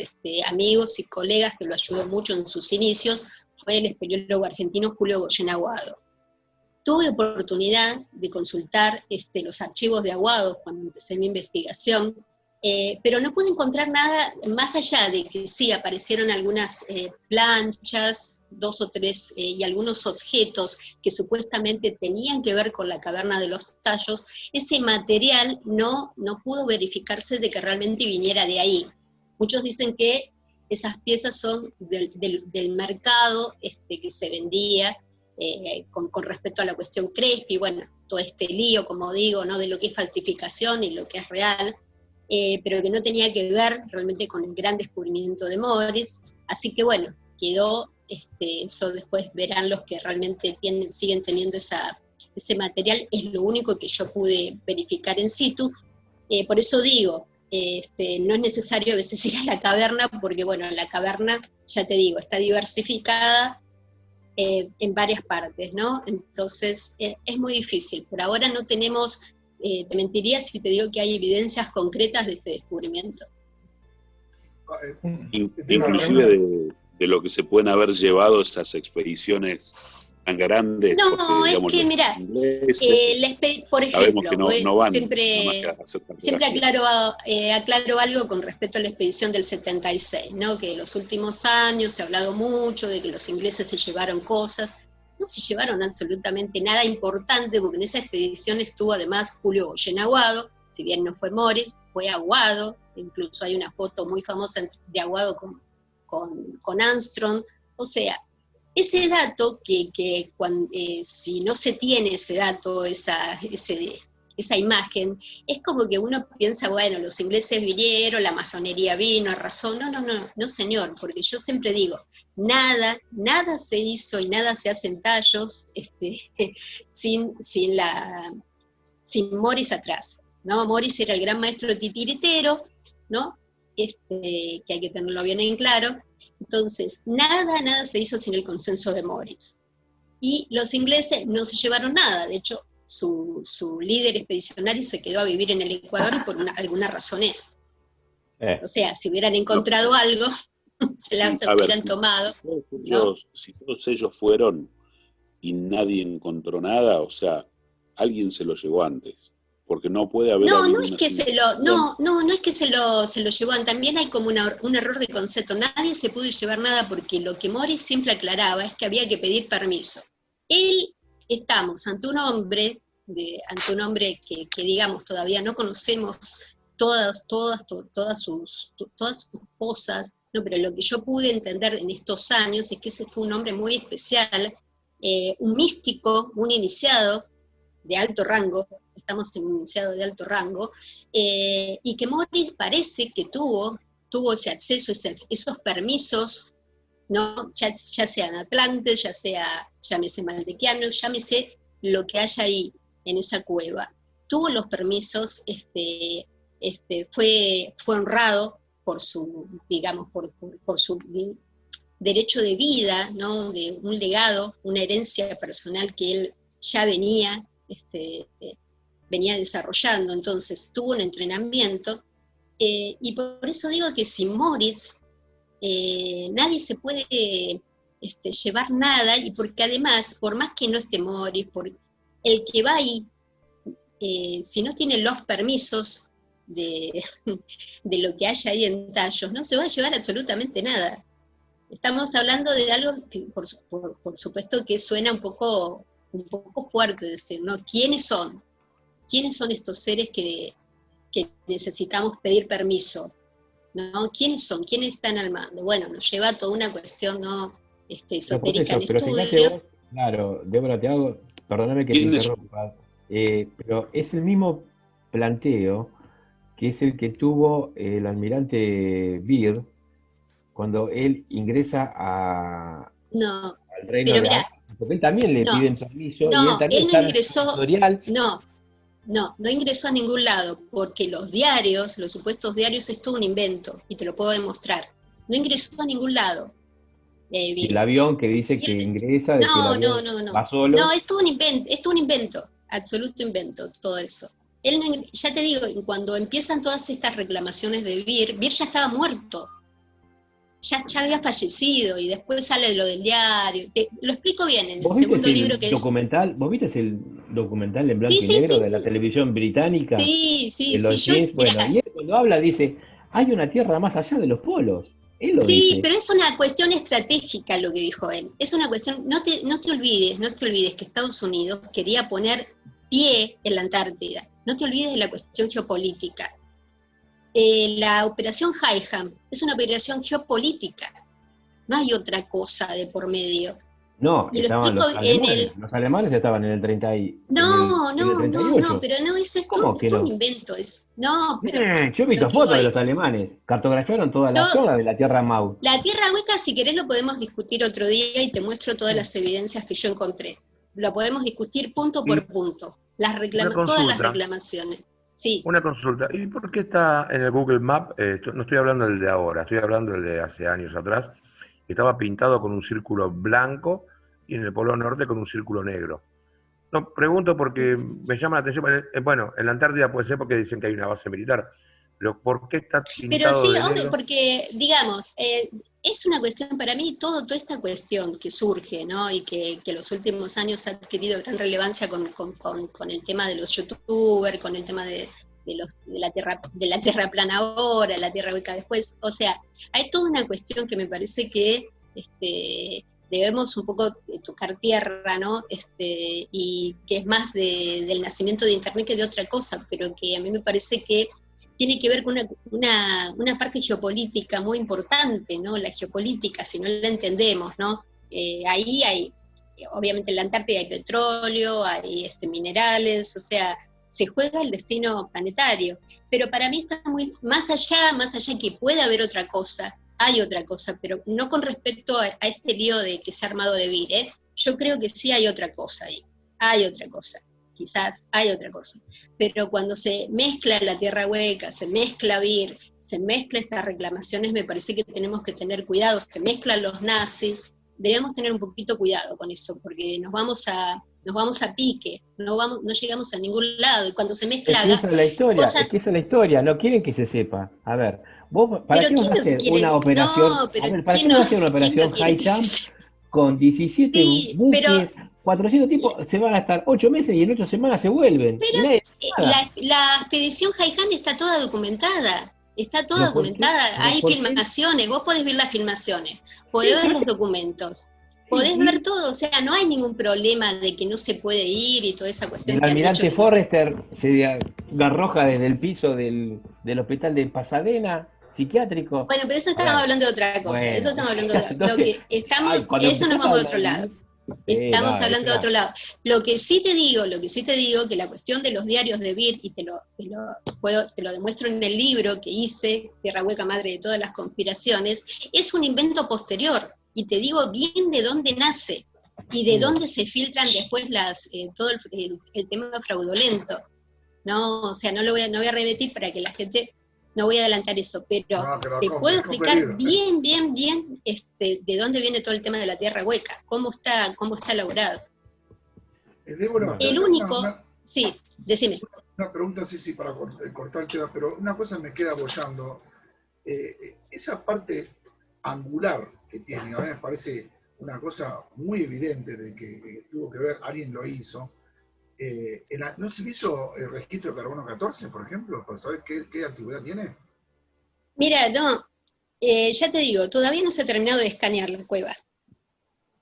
amigos y colegas que lo ayudó mucho en sus inicios, fue el espeleólogo argentino Julio Goyen Aguado. Tuve oportunidad de consultar los archivos de Aguado cuando empecé mi investigación, pero no pude encontrar nada más allá de que sí aparecieron algunas planchas, 2 o 3, y algunos objetos que supuestamente tenían que ver con la caverna de los Tallos. Ese material no pudo verificarse de que realmente viniera de ahí. Muchos dicen que esas piezas son del mercado que se vendía, con respecto a la cuestión Crespi, bueno, todo este lío, como digo, ¿no? De lo que es falsificación y lo que es real, pero que no tenía que ver realmente con el gran descubrimiento de Morris. Así que quedó, eso después verán los que realmente siguen teniendo ese material, es lo único que yo pude verificar in situ. Por eso digo, no es necesario a veces ir a la caverna, porque la caverna, ya te digo, está diversificada en varias partes, ¿no? Entonces, es muy difícil. Por ahora no tenemos, te mentiría si te digo que hay evidencias concretas de este descubrimiento. Inclusive de lo que se pueden haber llevado esas expediciones tan grandes. No, porque, digamos, es que mirá, por ejemplo, que no van siempre aclaro algo con respecto a la expedición del 76, ¿no? Que en los últimos años se ha hablado mucho de que los ingleses se llevaron cosas. No se llevaron absolutamente nada importante, porque en esa expedición estuvo además Julio Goyen Aguado, si bien no fue Morris, fue Aguado, incluso hay una foto muy famosa de Aguado con Armstrong. O sea, ese dato si no se tiene ese dato, esa imagen, es como que uno piensa, los ingleses vinieron, la masonería vino, arrasó. No señor, porque yo siempre digo, nada se hizo y nada se hace en Tallos sin Morris atrás, ¿no? Morris era el gran maestro titiritero, ¿no? Que hay que tenerlo bien en claro. Entonces, nada se hizo sin el consenso de Morris. Y los ingleses no se llevaron nada, de hecho, su líder expedicionario se quedó a vivir en el Ecuador y por alguna razón es. O sea, si hubieran encontrado algo, se la hubieran tomado. Si todos ellos fueron y nadie encontró nada, o sea, alguien se lo llevó antes. Porque no puede haber... No es que se lo llevan, también hay como un error de concepto. Nadie se pudo llevar nada, porque lo que Morris siempre aclaraba es que había que pedir permiso. Estamos ante un hombre que digamos todavía no conocemos todas sus cosas, no, pero lo que yo pude entender en estos años es que ese fue un hombre muy especial, un místico, un iniciado de alto rango, estamos en un iniciado de alto rango, y que Morris parece que tuvo ese acceso, esos permisos, ¿no? Ya sean atlantes, ya sea, llámese maldequianos, llámese lo que haya ahí en esa cueva. Tuvo los permisos, fue honrado por su, digamos, por su derecho de vida, ¿no? De un legado, una herencia personal que él ya venía desarrollando. Entonces tuvo un entrenamiento, y por eso digo que sin Morris nadie se puede llevar nada, y porque además, por más que no esté Morris, por el que va ahí, si no tiene los permisos de lo que haya ahí en Tallos, no se va a llevar absolutamente nada. Estamos hablando de algo que por supuesto que suena un poco fuerte decir, ¿no? ¿Quiénes son? ¿Quiénes son estos seres que necesitamos pedir permiso? ¿No? ¿Quiénes son? ¿Quiénes están al mando? Bueno, nos lleva a toda una cuestión, ¿no? Esotérica en pero estudio. fíjate vos, claro, Débora, te hago, perdóname que te interrumpa, pero es el mismo planteo que es el que tuvo el almirante Byrd cuando él ingresa al reino de Arrakis, porque él también le piden permiso, y él también no está ingresó, en el tutorial. No ingresó a ningún lado, porque los diarios, los supuestos diarios, es todo un invento, y te lo puedo demostrar. No ingresó a ningún lado. El avión que dice que ingresa, de que el avión va solo. No, es todo un invento, absoluto invento, todo eso. Él no, ya te digo, cuando empiezan todas estas reclamaciones de Byrd ya estaba muerto. Ya había fallecido, y después sale lo del diario. Lo explico bien en el segundo libro que documental, ¿Vos viste el documental en blanco y negro de la televisión británica? Sí. Bueno, y él cuando habla dice, hay una tierra más allá de los polos. Él lo dice. Pero es una cuestión estratégica lo que dijo él. Es una cuestión, no te olvides que Estados Unidos quería poner pie en la Antártida. No te olvides de la cuestión geopolítica. La operación Higham es una operación geopolítica, no hay otra cosa de por medio. No, estaban los alemanes. Los alemanes estaban en el 30 y... No, pero no es esto. ¿Cómo que no? Un invento. Yo he visto fotos de los alemanes. Cartografiaron toda la zona de la Tierra Mau. La Tierra Hueca, si querés, lo podemos discutir otro día y te muestro todas las evidencias que yo encontré. Lo podemos discutir punto por punto. Todas las reclamaciones. Sí. Una consulta. ¿Y por qué está en el Google Map? No estoy hablando del de ahora, estoy hablando del de hace años atrás. Estaba pintado con un círculo blanco y en el Polo Norte con un círculo negro. No, pregunto porque me llama la atención. Bueno, en la Antártida puede ser porque dicen que hay una base militar. Pero ¿por qué está pintado Pero sí, de hombre, negro? porque, digamos, es una cuestión, para mí, toda esta cuestión que surge, ¿no? Y que los últimos años ha adquirido gran relevancia con el tema de los youtubers, con el tema de la tierra plana ahora, la tierra hueca después. O sea, hay toda una cuestión que me parece que debemos un poco tocar tierra, ¿no? Y que es más del nacimiento de Internet que de otra cosa, pero que a mí me parece que tiene que ver con una parte geopolítica muy importante, ¿no? La geopolítica, si no la entendemos, ¿no? Ahí hay, obviamente en la Antártida hay petróleo, hay minerales, o sea, se juega el destino planetario. Pero para mí está muy más allá que pueda haber otra cosa, hay otra cosa, pero no con respecto a este lío de que se ha armado de Byrd, ¿eh? Yo creo que sí hay otra cosa ahí, hay otra cosa. Quizás hay otra cosa, pero cuando se mezcla la tierra hueca, se mezcla Byrd, se mezcla estas reclamaciones, me parece que tenemos que tener cuidado, se mezclan los nazis, debemos tener un poquito cuidado con eso, porque nos vamos a pique, no llegamos a ningún lado, y cuando se mezcla... Es que esa es la historia, no quieren que se sepa. A ver, vos, ¿para qué vas a hacer una operación? ¿Para qué no vas a hacer una operación High Jump con 17 buques? 400 tipos se van a estar 8 meses y en 8 semanas se vuelven. Pero la expedición Haihan está toda documentada. Hay filmaciones, vos podés ver las filmaciones, podés ver los documentos, podés ver todo, o sea, no hay ningún problema de que no se puede ir y toda esa cuestión. El almirante Forrester se arroja desde el piso del hospital de Pasadena, psiquiátrico. Bueno, pero eso estamos hablando de otra cosa, eso estamos hablando de eso nos vamos de otro lado. Estamos hablando de otro lado. Lo que sí te digo, que la cuestión de los diarios de Byrd, y te lo demuestro en el libro que hice, Tierra Hueca, Madre de todas las conspiraciones, es un invento posterior, y te digo bien de dónde nace, y de dónde se filtran después todo el tema fraudulento. No, o sea, no voy a repetir para que la gente... No voy a adelantar eso, pero te puedo explicar bien de dónde viene todo el tema de la tierra hueca, cómo está elaborado. Débora, el único... Sí, decime. Una pregunta, sí, para cortar el tema, pero una cosa me queda bollando. Esa parte angular que tiene, a mí me parece una cosa muy evidente de que tuvo que ver, alguien lo hizo. ¿No se hizo el registro de carbono 14, por ejemplo, para saber qué antigüedad tiene? Mira, no, ya te digo, todavía no se ha terminado de escanear la cueva,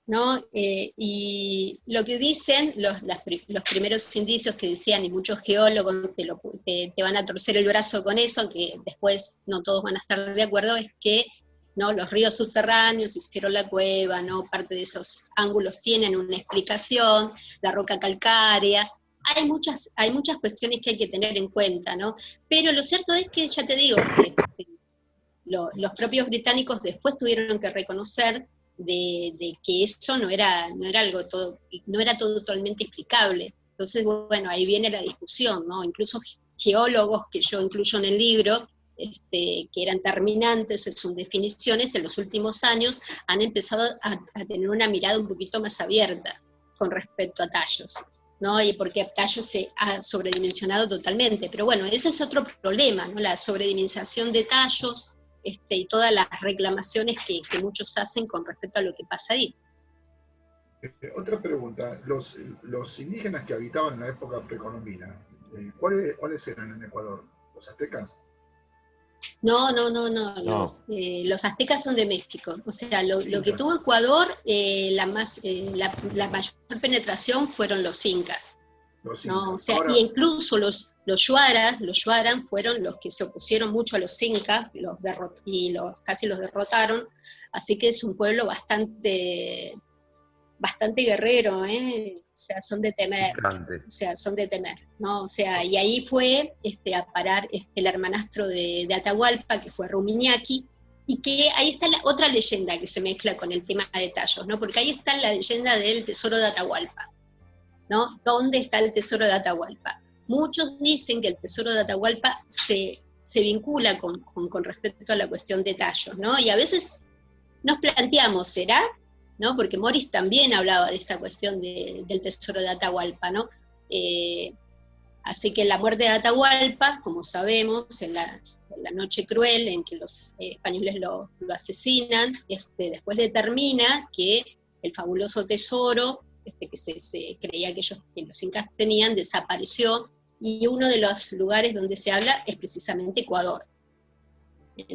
¿no? Y lo que dicen, los primeros indicios que decían, y muchos geólogos te van a torcer el brazo con eso, que después no todos van a estar de acuerdo, es que, ¿no?, los ríos subterráneos hicieron la cueva, ¿no? Parte de esos ángulos tienen una explicación, la roca calcárea. Hay muchas cuestiones que hay que tener en cuenta, ¿no? Pero lo cierto es que, ya te digo, que los propios británicos después tuvieron que reconocer de que eso no era algo todo, no era todo totalmente explicable. Entonces, bueno, ahí viene la discusión, ¿no? Incluso geólogos que yo incluyo en el libro, que eran terminantes en sus definiciones, en los últimos años han empezado a tener una mirada un poquito más abierta con respecto a tallos, ¿no? Y porque tallos se ha sobredimensionado totalmente. Pero bueno, ese es otro problema, ¿no? La sobredimensionación de tallos, y todas las reclamaciones que muchos hacen con respecto a lo que pasa ahí. Otra pregunta, los indígenas que habitaban en la época precolombina, ¿cuáles eran en Ecuador? ¿Los aztecas? No. Los aztecas son de México. O sea, lo que tuvo Ecuador, la mayor penetración fueron los incas. ¿No? O sea, ahora, y incluso los Yuaran fueron los que se opusieron mucho a los incas, casi los derrotaron, así que es un pueblo bastante guerrero, o sea, son de temer, ¿no? O sea, y ahí fue a parar el hermanastro de Atahualpa, que fue Rumiñahui, y que ahí está otra leyenda que se mezcla con el tema de tallos, ¿no? Porque ahí está la leyenda del tesoro de Atahualpa, ¿no? ¿Dónde está el tesoro de Atahualpa? Muchos dicen que el tesoro de Atahualpa se vincula con respecto a la cuestión de tallos, ¿no? Y a veces nos planteamos, ¿será? ¿No? Porque Morris también hablaba de esta cuestión del tesoro de Atahualpa, ¿no? Así que la muerte de Atahualpa, como sabemos, en la noche cruel en que los españoles lo asesinan, después determina que el fabuloso tesoro que se creía que los incas tenían, desapareció, y uno de los lugares donde se habla es precisamente Ecuador,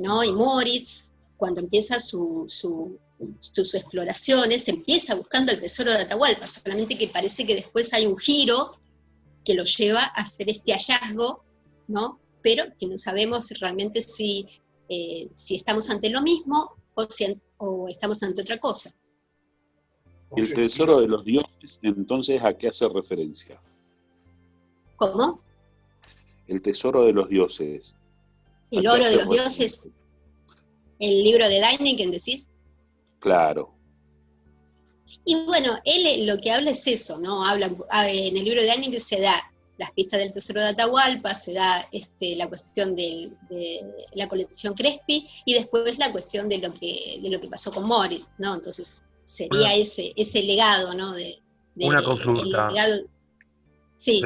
¿no? Y Moritz, cuando empieza sus exploraciones, empieza buscando el tesoro de Atahualpa, solamente que parece que después hay un giro que lo lleva a hacer este hallazgo, ¿no? Pero que no sabemos realmente si estamos ante lo mismo o estamos ante otra cosa. El tesoro de los dioses, entonces, ¿a qué hace referencia? ¿Cómo? El tesoro de los dioses. El oro de los dioses. ¿El libro de Däniken decís? Claro. Y bueno, él lo que habla es eso, ¿no? Habla, en el libro de Däniken se da las pistas del tesoro de Atahualpa, se da la cuestión de la colección Crespi, y después la cuestión de lo que pasó con Moritz, ¿no? Entonces sería ese legado, ¿no? Una consulta. Legado, sí.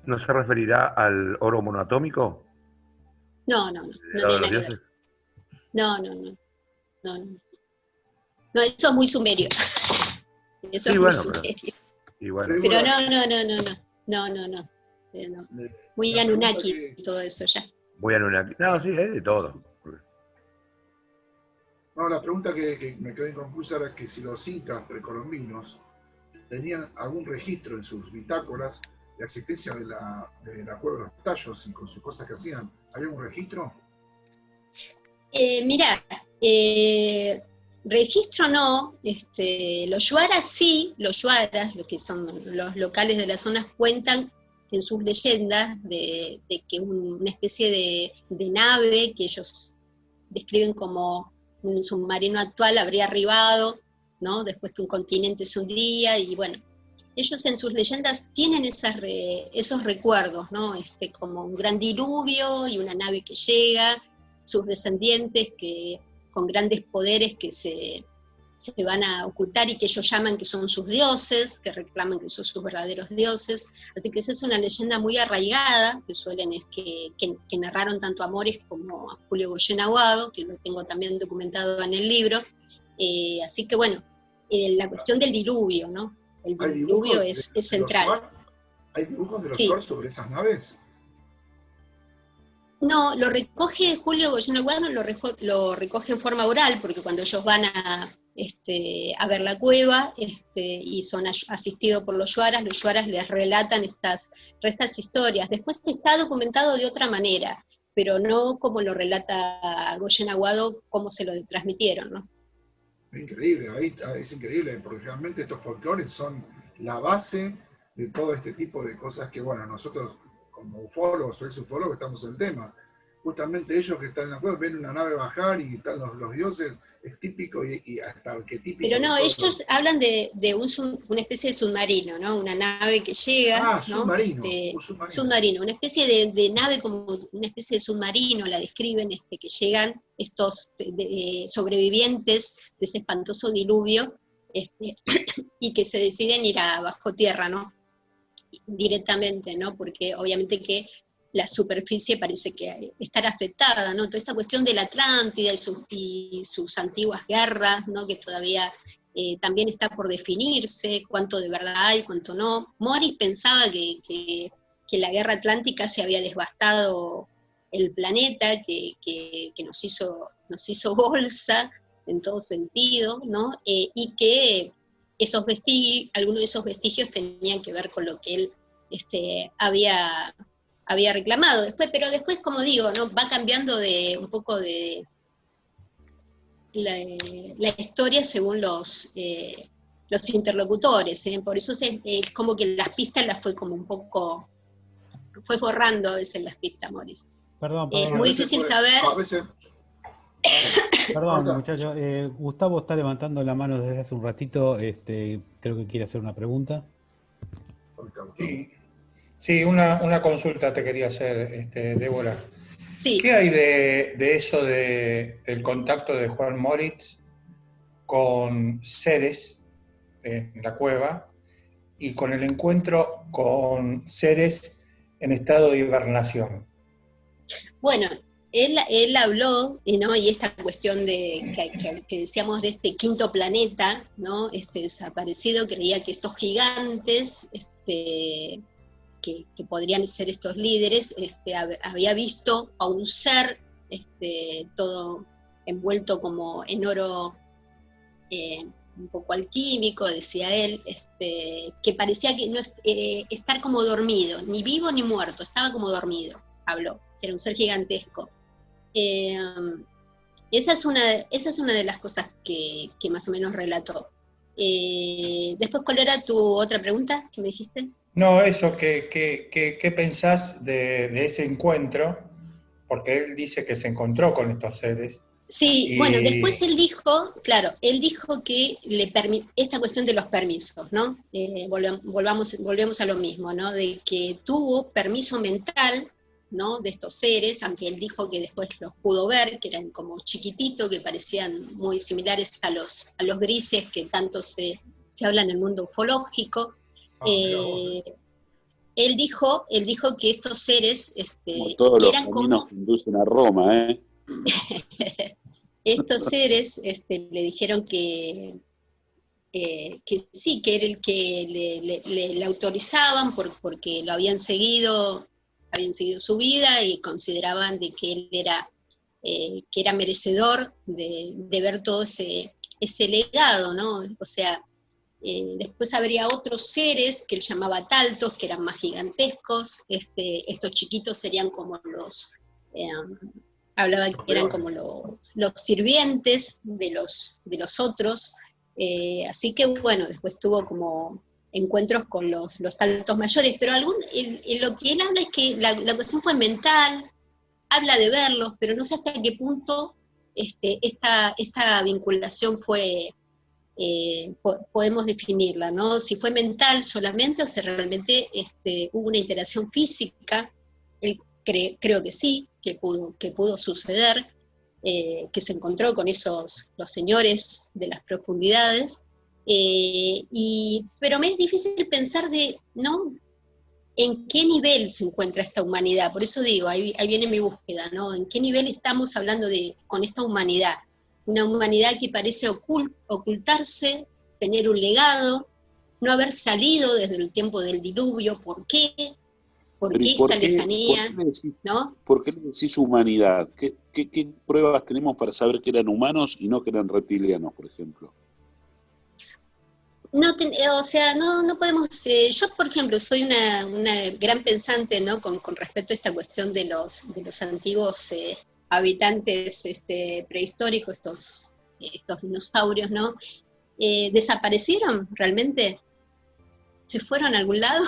¿No se referirá al oro monoatómico? No. No, eso es muy sumerio. Eso es muy sumerio. Pero no. Muy Anunnaki y todo eso ya. Muy Anunnaki. No, sí, es de todo. No, la pregunta que me quedó inconclusa era que si los incas precolombinos tenían algún registro en sus bitácoras de la existencia de la cueva de los tallos y con sus cosas que hacían. ¿Había un registro? Mirá, registro no, los yuaras sí, los yuaras, los que son los locales de la zona, cuentan en sus leyendas de que una especie de nave que ellos describen como un submarino actual habría arribado, ¿no? Después que un continente se hundía, y bueno, ellos en sus leyendas tienen esos recuerdos, ¿no? Como un gran diluvio y una nave que llega, sus descendientes que con grandes poderes que se van a ocultar y que ellos llaman que son sus dioses, que reclaman que son sus verdaderos dioses. Así que esa es una leyenda muy arraigada, que que narraron tanto a Morris como a Julio Goyen Aguado, que lo tengo también documentado en el libro. Así que bueno, la cuestión del diluvio, ¿no? El ¿Hay diluvio dibujos es central. ¿Hay dibujos de los Sí. Shuar sobre esas naves? No, lo recoge Julio Goyena Aguado, lo recoge en forma oral, porque cuando ellos van a ver la cueva y son asistidos por los Shuaras les relatan estas historias. Después está documentado de otra manera, pero no como lo relata Goyena Aguado, cómo se lo transmitieron, ¿no? Increíble, es increíble, porque realmente estos folclores son la base de todo este tipo de cosas que, bueno, nosotros como ufólogos o ex-ufólogos estamos en el tema. Justamente ellos que están en la cueva ven una nave bajar y están los dioses, es típico y hasta arquetípico. Pero no, ellos hablan de una especie de submarino, ¿no? Una nave que llega, ¿no? Submarino, submarino, una especie de nave, como una especie de submarino, la describen, que llegan estos sobrevivientes de ese espantoso diluvio, y que se deciden ir a bajo tierra, ¿no? Directamente, ¿no? Porque obviamente que la superficie parece que estar afectada, ¿no? Toda esta cuestión de la Atlántida y sus antiguas guerras, ¿no? Que todavía también está por definirse, cuánto de verdad hay, cuánto no. Morris pensaba que la guerra atlántica se había desbastado el planeta, que nos hizo bolsa en todo sentido, ¿no? Y que algunos de esos vestigios tenían que ver con lo que él había reclamado. Pero después, como digo, ¿no? Va cambiando un poco de la historia según los interlocutores, ¿eh? Por eso es como que las pistas las fue como un poco, fue borrando a veces las pistas, Morris. Perdón. Es muy difícil saber. Perdón, muchachos. Gustavo está levantando la mano desde hace un ratito. Creo que quiere hacer una pregunta. Sí, una consulta te quería hacer, Débora. Sí. ¿Qué hay de eso del contacto de Juan Moritz con seres en la cueva y con el encuentro con seres en estado de hibernación? Bueno, él habló, ¿no? Y esta cuestión que decíamos de este quinto planeta, ¿no? Desaparecido, creía que estos gigantes, que podrían ser estos líderes, había visto a un ser todo envuelto como en oro, un poco alquímico, decía él, que parecía que no estar como dormido, ni vivo ni muerto, estaba como dormido, habló, era un ser gigantesco. Esa es una de las cosas que más o menos relató. Después, ¿cuál era tu otra pregunta que me dijiste? No, eso, ¿qué pensás de ese encuentro? Porque él dice que se encontró con estos seres. Sí, bueno, después él dijo que esta cuestión de los permisos, ¿no? Volvemos a lo mismo, ¿no? De que tuvo permiso mental, ¿no? De estos seres, aunque él dijo que después los pudo ver, que eran como chiquititos, que parecían muy similares a los grises que tanto se habla en el mundo ufológico. Él dijo que estos seres como todos que los eran caminos como conducen a Roma, ¿eh? estos seres le dijeron que sí, que era el que le autorizaban porque lo habían seguido su vida y consideraban de que él que era merecedor de ver todo ese legado, ¿no? O sea, después habría otros seres que él llamaba taltos, que eran más gigantescos. Estos chiquitos serían como hablaba que eran como los sirvientes de los otros. Así que bueno, después tuvo como encuentros con los taltos mayores, pero lo que él habla es que la cuestión fue mental, habla de verlos, pero no sé hasta qué punto esta vinculación fue, podemos definirla, ¿no? Si fue mental solamente o si realmente hubo una interacción física. Él creo que sí, que pudo suceder, que se encontró con los señores de las profundidades, pero me es difícil pensar ¿no? ¿En qué nivel se encuentra esta humanidad? Por eso digo, ahí viene mi búsqueda, ¿no? ¿En qué nivel estamos hablando con esta humanidad? Una humanidad que parece ocultarse tener un legado, no haber salido desde el tiempo del diluvio. ¿Por qué? ¿Por Pero qué ¿y por esta qué, lejanía? ¿No? por qué le decís humanidad? ¿Qué pruebas tenemos para saber que eran humanos y no que eran reptilianos, por ejemplo? O sea, no podemos, yo por ejemplo soy una gran pensante, ¿no? Con respecto a esta cuestión de los antiguos habitantes prehistóricos, estos dinosaurios, ¿no? ¿Desaparecieron realmente? ¿Se fueron a algún lado?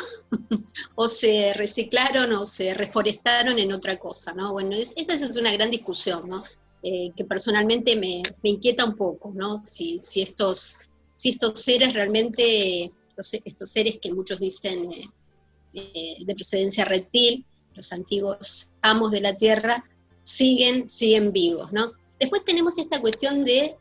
¿O se reciclaron o se reforestaron en otra cosa, ¿no? Bueno, esta es una gran discusión, ¿no? Que personalmente me inquieta un poco, ¿no? Si estos seres realmente, estos seres que muchos dicen de procedencia reptil, los antiguos amos de la Tierra, siguen vivos, ¿no? Después tenemos esta cuestión de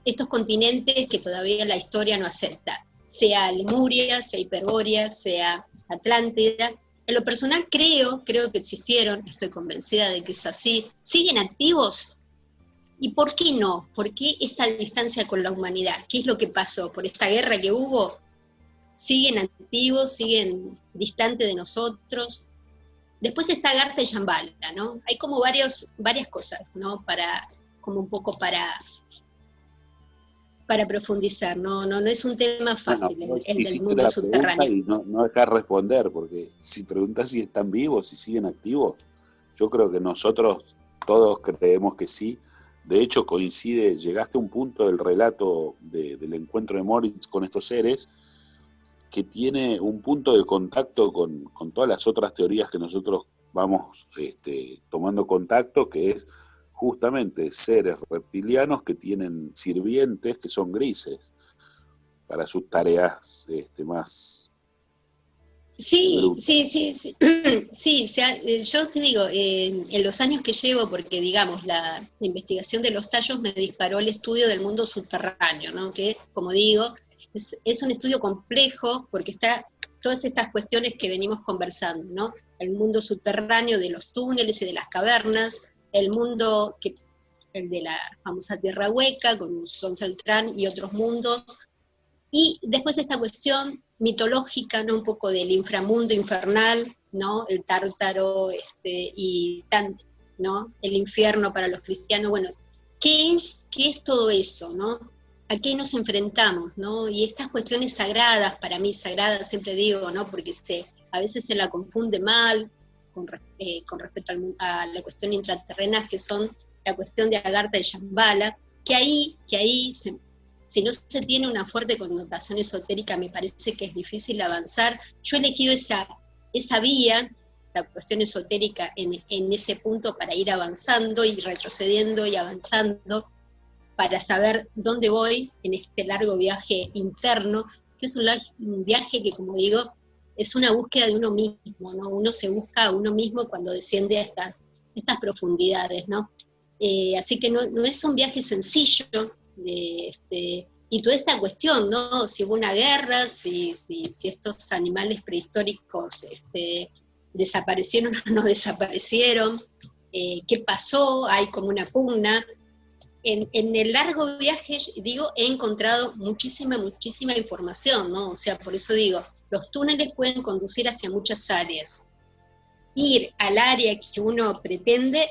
estos continentes que todavía la historia no acepta, sea Lemuria, sea Hiperbórea, sea Atlántida. En lo personal creo que existieron, estoy convencida de que es así. ¿Siguen activos? ¿Y por qué no? ¿Por qué esta distancia con la humanidad? ¿Qué es lo que pasó? ¿Por esta guerra que hubo? ¿Siguen activos? ¿Siguen distantes de nosotros? Después está Agartha y Shambhala, ¿no? Hay como varias cosas, ¿no? Como un poco para profundizar, no es un tema fácil, Bueno, el del hiciste mundo la subterráneo. pregunta y no dejás responder, porque si preguntas si están vivos, si siguen activos, yo creo que nosotros todos creemos que sí. De hecho, llegaste a un punto del relato del encuentro de Moritz con estos seres, que tiene un punto de contacto con todas las otras teorías que nosotros vamos tomando contacto, que es justamente seres reptilianos que tienen sirvientes que son grises para sus tareas más... Sí. Sí, o sea, yo te digo, en los años que llevo, porque digamos, la investigación de los tallos me disparó el estudio del mundo subterráneo, ¿no? Que, como digo, es un estudio complejo porque está todas estas cuestiones que venimos conversando, ¿no? El mundo subterráneo de los túneles y de las cavernas, el de la famosa Tierra Hueca, con Son Celtrán y otros mundos, y después esta cuestión mitológica, ¿no? Un poco del inframundo infernal, ¿no? El Tártaro, y ¿no? El infierno para los cristianos. Bueno, ¿qué es todo eso, ¿no? ¿A qué nos enfrentamos, ¿no? Y estas cuestiones sagradas, para mí sagradas, siempre digo, ¿no? Porque a veces se la confunde mal con respecto a la cuestión intraterrena, que son la cuestión de Agartha y Shambhala, que ahí si no se tiene una fuerte connotación esotérica, me parece que es difícil avanzar. Yo he elegido esa vía, la cuestión esotérica, en ese punto para ir avanzando y retrocediendo y avanzando, para saber dónde voy en este largo viaje interno, que es un viaje que, como digo, es una búsqueda de uno mismo, ¿no? Uno se busca a uno mismo cuando desciende a estas profundidades, ¿no? Así que no es un viaje sencillo, y toda esta cuestión, ¿no? Si hubo una guerra, si estos animales prehistóricos desaparecieron o no desaparecieron, qué pasó, hay como una pugna. En el largo viaje, digo, he encontrado muchísima información, ¿no? O sea, por eso digo, los túneles pueden conducir hacia muchas áreas. Ir al área que uno pretende,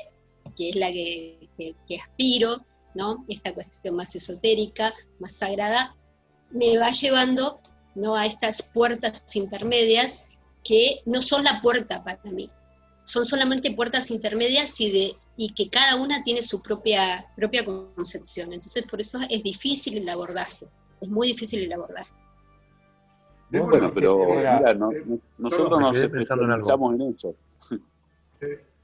que es la que aspiro, ¿no? Esta cuestión más esotérica, más sagrada, me va llevando, ¿no? A estas puertas intermedias que no son la puerta para mí, son solamente puertas intermedias y que cada una tiene su propia concepción. Entonces, por eso es difícil el abordaje, es muy difícil el abordaje. Bueno, pero mira, nosotros nos quedé pensando en algo. especializamos en eso.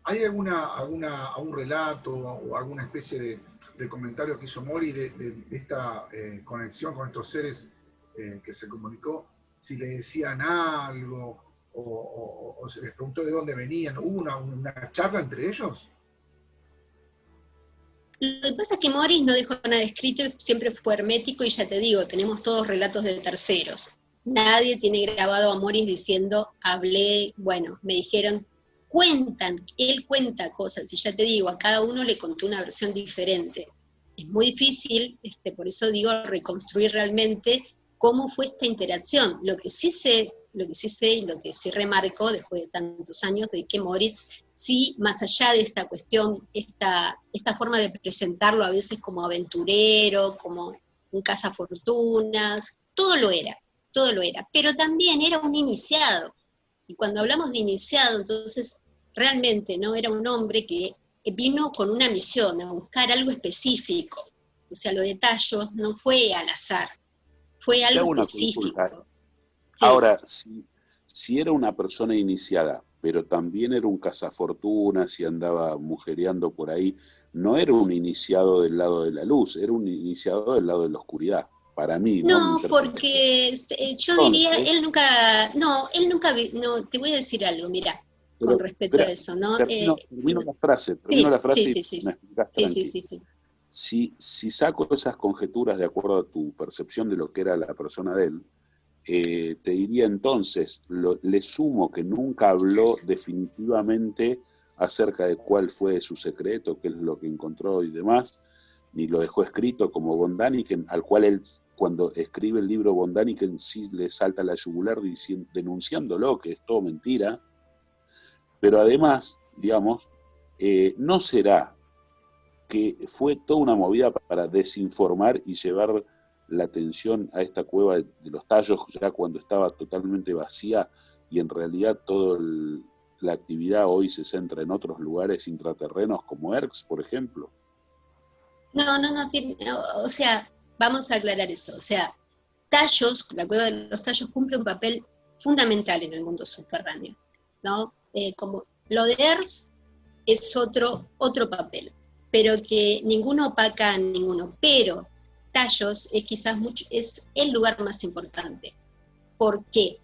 ¿Hay algún relato o alguna especie de comentario que hizo Mori de esta conexión con estos seres que se comunicó? Si le decían algo o se les preguntó de dónde venían, ¿hubo una charla entre ellos? Lo que pasa es que Morris no dejó nada escrito y siempre fue hermético, y ya te digo, tenemos todos relatos de terceros. Nadie tiene grabado a Morris diciendo, hablé, bueno, me dijeron, él cuenta cosas, y ya te digo, a cada uno le contó una versión diferente. Es muy difícil, por eso digo, reconstruir realmente cómo fue esta interacción. Lo que sí sé y lo que sí remarco después de tantos años, de que Moritz, sí, más allá de esta cuestión, esta forma de presentarlo a veces como aventurero, como un cazafortunas, todo lo era, pero también era un iniciado. Y cuando hablamos de iniciado, entonces realmente no era un hombre que vino con una misión, a buscar algo específico. O sea, lo de Tallos no fue al azar, fue Te algo hago una específico. consulta. Sí. Ahora, si era una persona iniciada, pero también era un cazafortunas y andaba mujereando por ahí, no era un iniciado del lado de la luz, era un iniciado del lado de la oscuridad. Para mí, ¿no? Mi No, interpretación. porque yo diría, él nunca, no, te voy a decir algo, mira, con respecto a eso, ¿no? Termino la frase sí, y me explicas sí, tranquilo. Si saco esas conjeturas de acuerdo a tu percepción de lo que era la persona de él, te diría entonces, le sumo que nunca habló definitivamente acerca de cuál fue su secreto, qué es lo que encontró y demás, ni lo dejó escrito como von Däniken, al cual él, cuando escribe el libro von Däniken, sí le salta la yugular denunciándolo, que es todo mentira, pero además, digamos, ¿no será que fue toda una movida para desinformar y llevar la atención a esta cueva de los Tallos ya cuando estaba totalmente vacía y en realidad toda la actividad hoy se centra en otros lugares intraterrenos como Erx, por ejemplo? No, o sea, vamos a aclarar eso, o sea, Tallos, la cueva de los Tallos cumple un papel fundamental en el mundo subterráneo, ¿no? Como lo de Erx es otro papel, pero que ninguno opaca a ninguno, pero Tallos es quizás es el lugar más importante. ¿Por qué?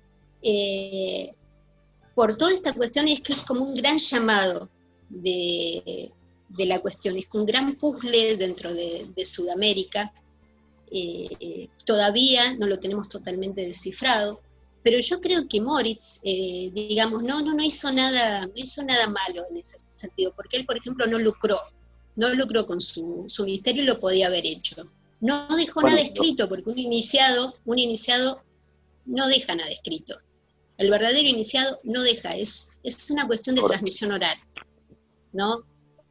Por toda esta cuestión, es que es como un gran llamado de la cuestión, es un gran puzzle dentro de Sudamérica. Todavía no lo tenemos totalmente descifrado, pero yo creo que Moritz, digamos, no hizo nada malo en ese sentido, porque él, por ejemplo, no lucró con su ministerio y lo podía haber hecho. No dejó nada escrito, porque un iniciado no deja nada escrito. El verdadero iniciado no deja, es una cuestión de transmisión oral, ¿no?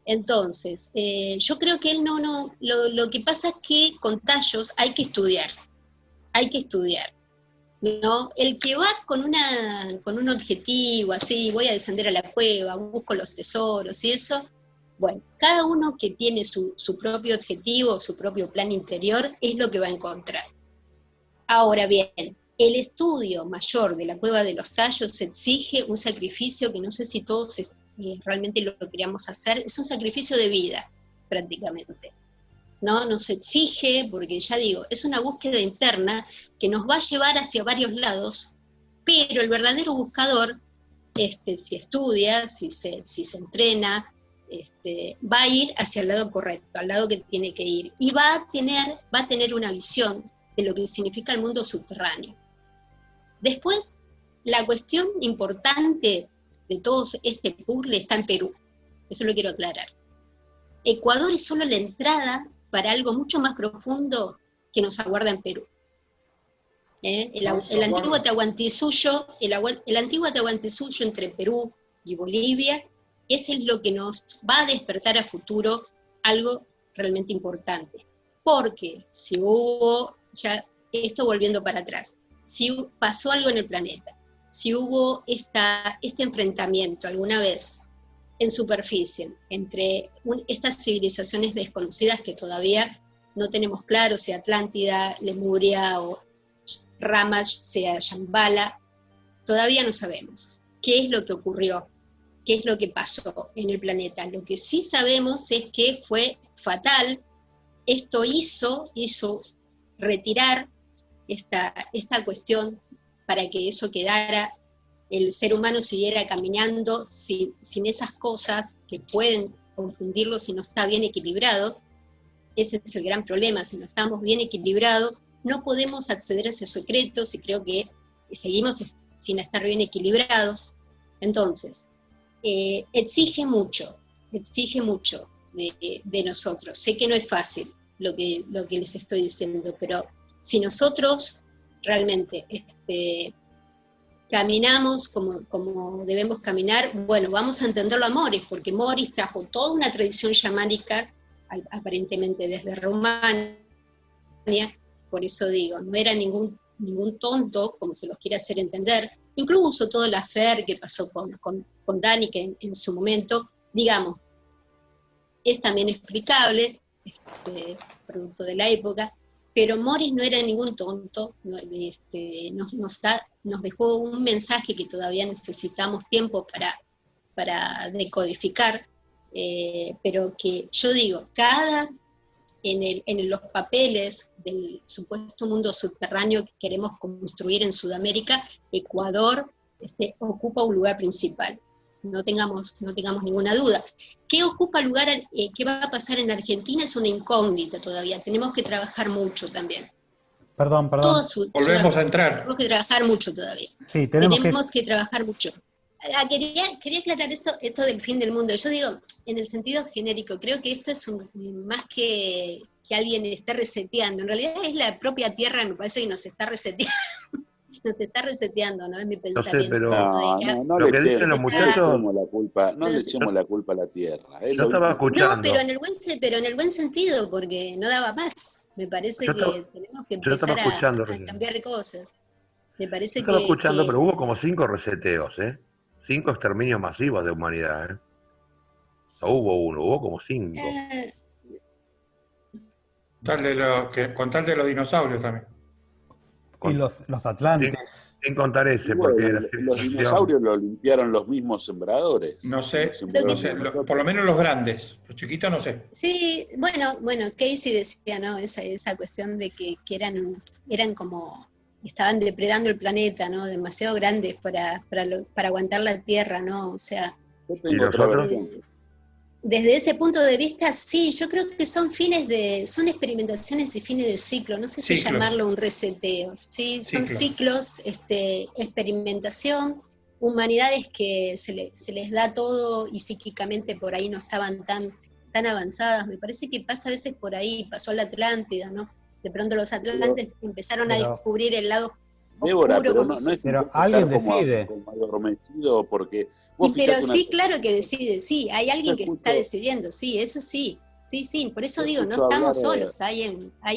Entonces, yo creo que él lo que pasa es que con Tallos hay que estudiar, ¿no? El que va con un objetivo, así, voy a descender a la cueva, busco los tesoros y eso, bueno, cada uno que tiene su propio objetivo, su propio plan interior, es lo que va a encontrar. Ahora bien, el estudio mayor de la cueva de los Tallos exige un sacrificio que no sé si todos realmente lo queríamos hacer, es un sacrificio de vida, prácticamente. ¿No? Nos exige, porque ya digo, es una búsqueda interna que nos va a llevar hacia varios lados, pero el verdadero buscador, si estudia, si se entrena, va a ir hacia el lado correcto, al lado que tiene que ir, y va a tener una visión de lo que significa el mundo subterráneo. Después, la cuestión importante de todo este puzzle está en Perú, eso lo quiero aclarar. Ecuador es solo la entrada para algo mucho más profundo que nos aguarda en Perú. El antiguo Tahuantinsuyo entre Perú y Bolivia, ese es lo que nos va a despertar a futuro algo realmente importante. Porque si hubo, ya esto volviendo para atrás, si pasó algo en el planeta, si hubo este enfrentamiento alguna vez en superficie entre estas civilizaciones desconocidas que todavía no tenemos claro, sea Atlántida, Lemuria o Ramas, sea Shambhala, todavía no sabemos qué es lo que ocurrió, qué es lo que pasó en el planeta. Lo que sí sabemos es que fue fatal. Esto hizo retirar esta cuestión para que eso quedara, el ser humano siguiera caminando sin esas cosas que pueden confundirlo si no está bien equilibrado. Ese es el gran problema, si no estamos bien equilibrados, no podemos acceder a esos secretos y creo que seguimos sin estar bien equilibrados. Entonces, exige mucho de nosotros. Sé que no es fácil lo que les estoy diciendo, pero si nosotros realmente caminamos como debemos caminar, bueno, vamos a entenderlo a Morris, porque Morris trajo toda una tradición chamánica, aparentemente desde Rumania, por eso digo, no era ningún tonto, como se los quiere hacer entender, incluso todo el affair que pasó con Dani, que en su momento, digamos, es también explicable, producto de la época, pero Morris no era ningún tonto, nos dejó un mensaje que todavía necesitamos tiempo para decodificar, pero que yo digo, en los papeles del supuesto mundo subterráneo que queremos construir en Sudamérica, Ecuador ocupa un lugar principal. No tengamos ninguna duda. ¿Qué ocupa lugar, qué va a pasar en Argentina? Es una incógnita todavía. Tenemos que trabajar mucho también. Perdón. Volvemos a entrar. Tenemos que trabajar mucho todavía. Sí, tenemos que trabajar mucho. Quería aclarar esto del fin del mundo. Yo digo, en el sentido genérico, creo que esto es más que alguien esté reseteando. En realidad es la propia Tierra, me parece que nos está reseteando. Nos está reseteando, ¿no? Es mi pensamiento. No sé, pero no lo le que dicen los muchachos, no le echemos la culpa a la Tierra. Yo estaba escuchando. No, pero en el buen sentido, porque no daba más. Me parece que tenemos que empezar a cambiar cosas. Me parece yo estaba escuchando, pero hubo como 5 reseteos, 5 exterminios masivos de humanidad, No hubo uno, hubo como 5. Con tal de los dinosaurios también. Y los Atlantes. Sin contar ese, porque los dinosaurios lo limpiaron los mismos sembradores. No sé, por lo menos los grandes, los chiquitos no sé. Sí, bueno, Casey decía, ¿no? Esa cuestión de que eran como, estaban depredando el planeta, ¿no? Demasiado grandes para aguantar la Tierra, ¿no? O sea, yo tengo otra versión. Desde ese punto de vista, sí, yo creo que son experimentaciones y fines de ciclo, no sé si llamarlo un reseteo, ¿sí? Son ciclos, experimentación, humanidades que se les da todo y psíquicamente por ahí no estaban tan avanzadas. Me parece que pasa a veces por ahí, pasó la Atlántida, ¿no? De pronto los atlantes empezaron a descubrir el lado Débora, pero no es pero alguien decide. Como adormecido porque pero sí, claro que decide, sí, hay alguien que está decidiendo, sí, eso sí, por eso digo, no estamos solos, hay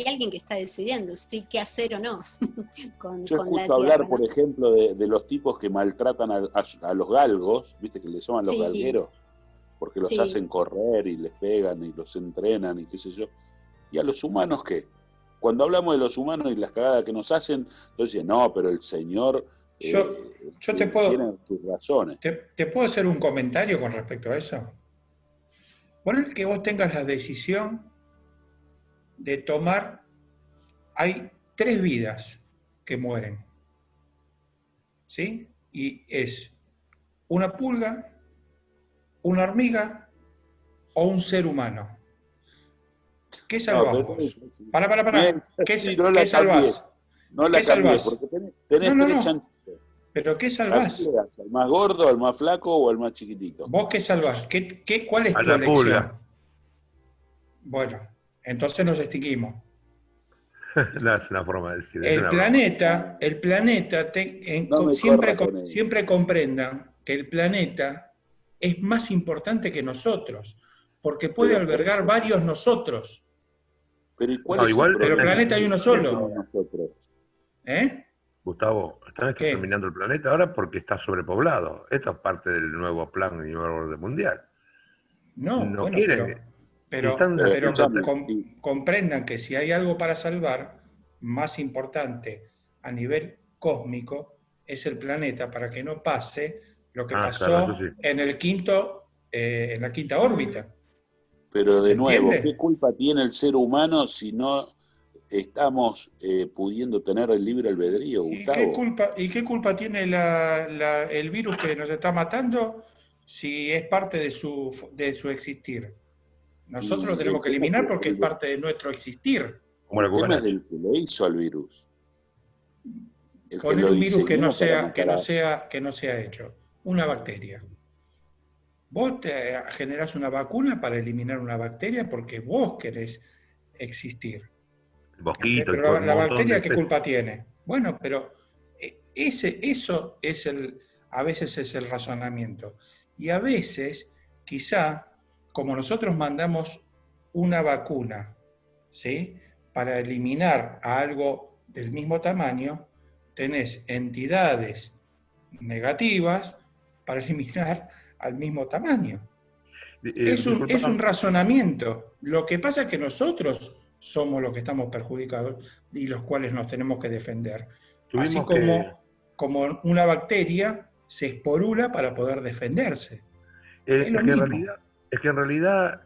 alguien que está decidiendo, sí, qué hacer o no. Yo escucho hablar, por ejemplo, de los tipos que maltratan a los galgos, viste que les llaman los galgueros, porque los hacen correr y les pegan y los entrenan y qué sé yo. ¿Y a los humanos qué? Cuando hablamos de los humanos y las cagadas que nos hacen, entonces no, pero el Señor yo te puedo, tiene sus razones. ¿Te puedo hacer un comentario con respecto a eso? Poner que vos tengas la decisión de tomar, hay 3 vidas que mueren, ¿sí? Y es una pulga, una hormiga o un ser humano. ¿Qué salvás vos? Pará. ¿Qué salvás? No la cambiés, porque tenés 3 chanchitos. ¿Pero qué salvás? ¿Al más gordo, al más flaco o al más chiquitito? ¿Vos qué salvás? ¿Cuál es tu elección? Pulga. Bueno, entonces nos extinguimos. No es una forma de decir. El planeta siempre comprendan que el planeta es más importante que nosotros, porque puede albergar varios nosotros. Pero el planeta hay uno solo. Gustavo, están exterminando el planeta ahora porque está sobrepoblado. Esto es parte del nuevo plan y nuevo orden mundial. No quieren. Pero comprendan que si hay algo para salvar, más importante a nivel cósmico, es el planeta, para que no pase lo que pasó en la quinta órbita. Pero de nuevo, ¿qué culpa tiene el ser humano si no estamos pudiendo tener el libre albedrío, Gustavo? ¿Y qué culpa tiene el virus que nos está matando si es parte de su existir? Nosotros lo tenemos que eliminar porque es parte de nuestro existir. El tema es del que le hizo al virus. Poner un virus que no sea hecho. Una bacteria. Vos te generás una vacuna para eliminar una bacteria porque vos querés existir. Mosquito, pero la bacteria, ¿qué culpa tiene? Bueno, pero eso es a veces es el razonamiento. Y a veces, quizá, como nosotros mandamos una vacuna, ¿sí?, para eliminar a algo del mismo tamaño, tenés entidades negativas para eliminar al mismo tamaño. Es un razonamiento. Lo que pasa es que nosotros somos los que estamos perjudicados y los cuales nos tenemos que defender. Así como una bacteria se esporula para poder defenderse. Es lo mismo. Es que en realidad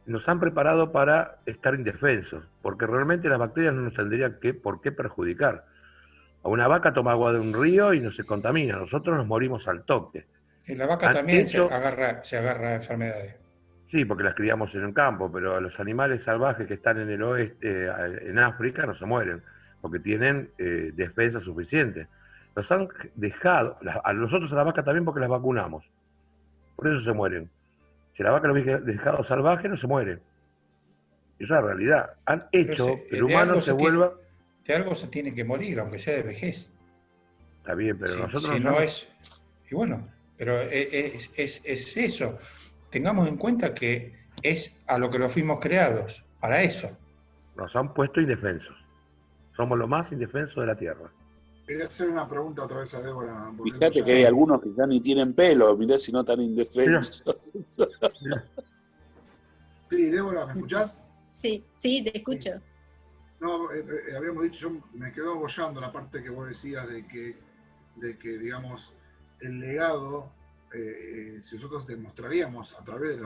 nos han preparado para estar indefensos, porque realmente las bacterias no nos tendrían por qué perjudicar. A una vaca toma agua de un río y no se contamina, nosotros nos morimos al toque. En la vaca también se agarra enfermedades. Sí, porque las criamos en un campo, pero los animales salvajes que están en el oeste, en África, no se mueren, porque tienen defensa suficiente. Los han dejado, a nosotros a la vaca también porque las vacunamos, por eso se mueren. Si la vaca lo hubiese dejado salvaje, no se muere. Esa es la realidad. Han hecho que el humano se vuelva... De algo se tiene que morir, aunque sea de vejez. Está bien, pero nosotros... Si no es... Y bueno, pero es eso. Tengamos en cuenta que es a lo que lo fuimos creados, para eso. Nos han puesto indefensos. Somos los más indefensos de la Tierra. Quería hacer una pregunta otra vez a Débora. Fíjate que hay algunos que ya ni tienen pelo, mirá si no tan indefensos. Sí, Débora, ¿me escuchás? Sí, te escucho. Sí. No, habíamos dicho, yo me quedo bollando la parte que vos decías de que digamos, el legado, si nosotros demostraríamos a través de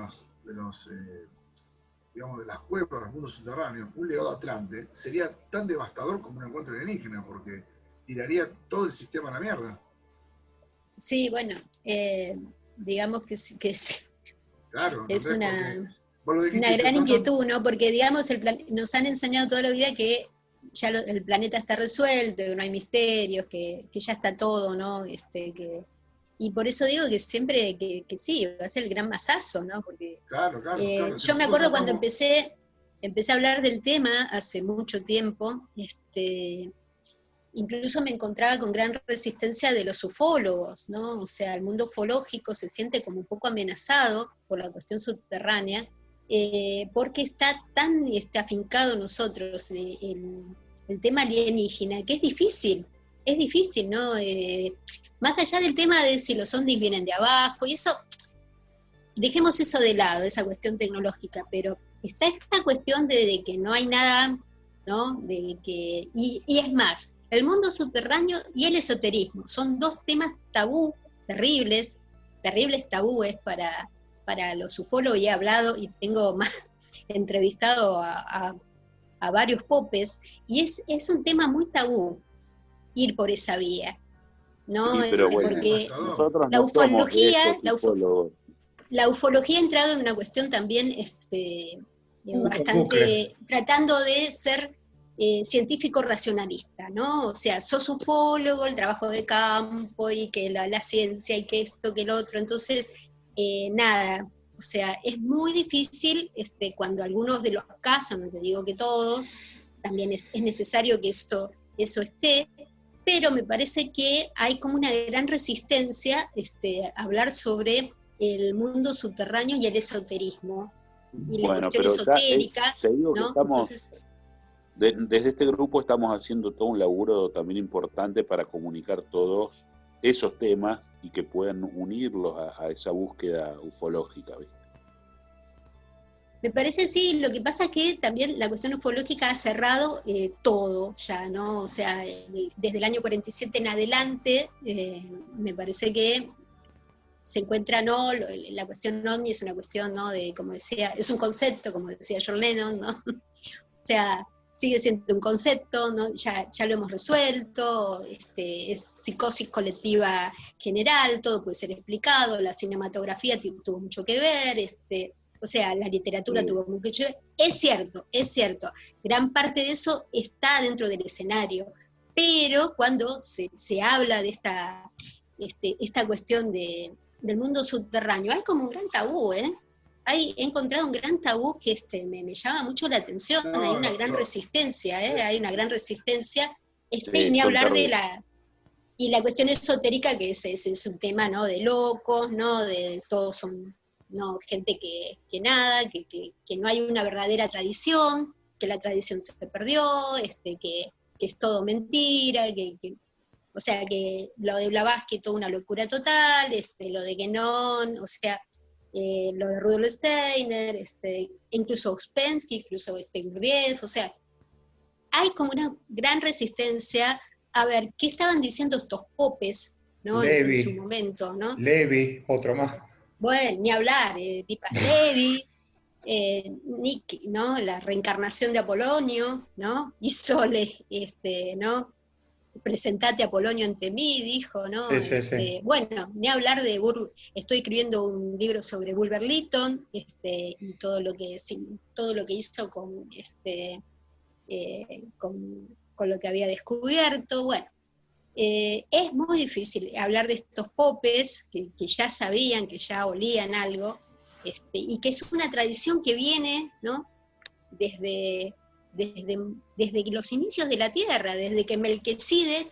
digamos, de las cuevas, los mundos subterráneos, un legado atlante, sería tan devastador como un encuentro alienígena, porque tiraría todo el sistema a la mierda. Sí, bueno, digamos que claro, es una gran inquietud, ¿no? Porque, digamos, nos han enseñado toda la vida que ya el planeta está resuelto, que no hay misterios, que ya está todo, ¿no? Y por eso digo que siempre que sí, va a ser el gran masazo, ¿no? Porque claro. Yo me acuerdo cuando empecé a hablar del tema hace mucho tiempo, incluso me encontraba con gran resistencia de los ufólogos, ¿no? O sea, el mundo ufológico se siente como un poco amenazado por la cuestión subterránea, porque está tan afincado en nosotros el tema alienígena, que es difícil, ¿no? Más allá del tema de si los ovnis vienen de abajo, y eso, dejemos eso de lado, esa cuestión tecnológica, pero está esta cuestión de que no hay nada, ¿no? Y es más, el mundo subterráneo y el esoterismo son dos temas tabú, terribles tabúes para los ufólogos, y he hablado y tengo entrevistado a varios popes, y es un tema muy tabú ir por esa vía, ¿no? Sí, pero bueno, porque la ufología ha entrado en una cuestión también bastante, tratando de ser científico racionalista, ¿no? O sea, sos ufólogo, el trabajo de campo, y que la ciencia, y que esto, que el otro, entonces, nada, o sea, es muy difícil cuando algunos de los casos, no te digo que todos, también es necesario que eso esté, pero me parece que hay como una gran resistencia a hablar sobre el mundo subterráneo y el esoterismo, y la cuestión esotérica, te digo ¿no? Que estamos... Entonces, desde este grupo estamos haciendo todo un laburo también importante para comunicar todos esos temas y que puedan unirlos a esa búsqueda ufológica, ¿viste? Me parece, sí, lo que pasa es que también la cuestión ufológica ha cerrado todo ya, ¿no? O sea, desde el año 47 en adelante, me parece que se encuentra, ¿no? La cuestión ovni es una cuestión, ¿no? Como decía, es un concepto, como decía John Lennon, ¿no? O sea, sigue siendo un concepto, ¿no? Ya lo hemos resuelto, es psicosis colectiva general, todo puede ser explicado, la cinematografía tuvo mucho que ver, o sea, la literatura tuvo mucho que ver. Es cierto, gran parte de eso está dentro del escenario, pero cuando se habla de esta cuestión del mundo subterráneo, hay como un gran tabú, he encontrado un gran tabú que me llama mucho la atención, No, hay una no, gran no. resistencia, hay una gran resistencia, y Sí, ni hablar soltar- de la cuestión esotérica, que es un tema, ¿no?, de locos, ¿no?, de todos son, ¿no?, gente que nada, que no hay una verdadera tradición, que la tradición se perdió, que es todo mentira, o sea, que lo de Blavatsky toda una locura total, lo de Guénon, o sea, lo de Rudolf Steiner, incluso Ouspensky, incluso Gurdjieff, o sea, hay como una gran resistencia a ver qué estaban diciendo estos popes, ¿no?, en su Levi, momento, ¿no? Levi, otro más. Bueno, ni hablar, Pipas Levi, ¿no?, la reencarnación de Apolonio, ¿no? Hízole, ¿no?, presentate a Apolonio ante mí, dijo, ¿no? Sí, sí. Bueno, ni hablar de estoy escribiendo un libro sobre Bulwer Lytton, y todo lo que hizo con lo que había descubierto. Bueno, es muy difícil hablar de estos popes que ya sabían, que ya olían algo, y que es una tradición que viene, ¿no?, desde los inicios de la Tierra, desde que Melquisedec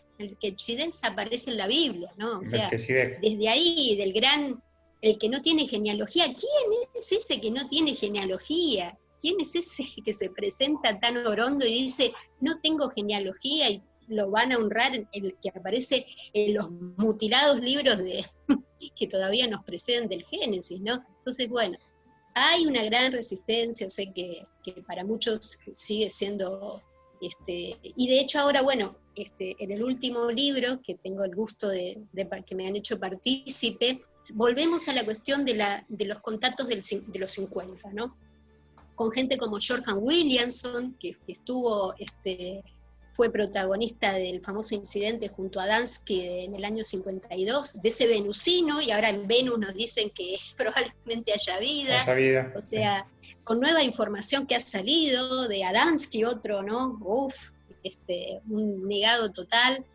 aparece en la Biblia, ¿no? O sea, Melquisedec. desde ahí, el que no tiene genealogía. ¿Quién es ese que no tiene genealogía? ¿Quién es ese que se presenta tan orondo y dice, no tengo genealogía, y lo van a honrar, el que aparece en los mutilados libros que todavía nos preceden del Génesis, ¿no? Entonces, bueno, hay una gran resistencia, sé que para muchos sigue siendo, y de hecho ahora, bueno, en el último libro, que tengo el gusto de que me han hecho partícipe, volvemos a la cuestión de los contactos de los 50, ¿no? Con gente como Jordan Williamson, que estuvo, fue protagonista del famoso incidente junto a Adamski en el año 52, de ese venusino, y ahora en Venus nos dicen que probablemente haya vida, o sea, con nueva información que ha salido de Adamski, otro, ¿no? Un negado total.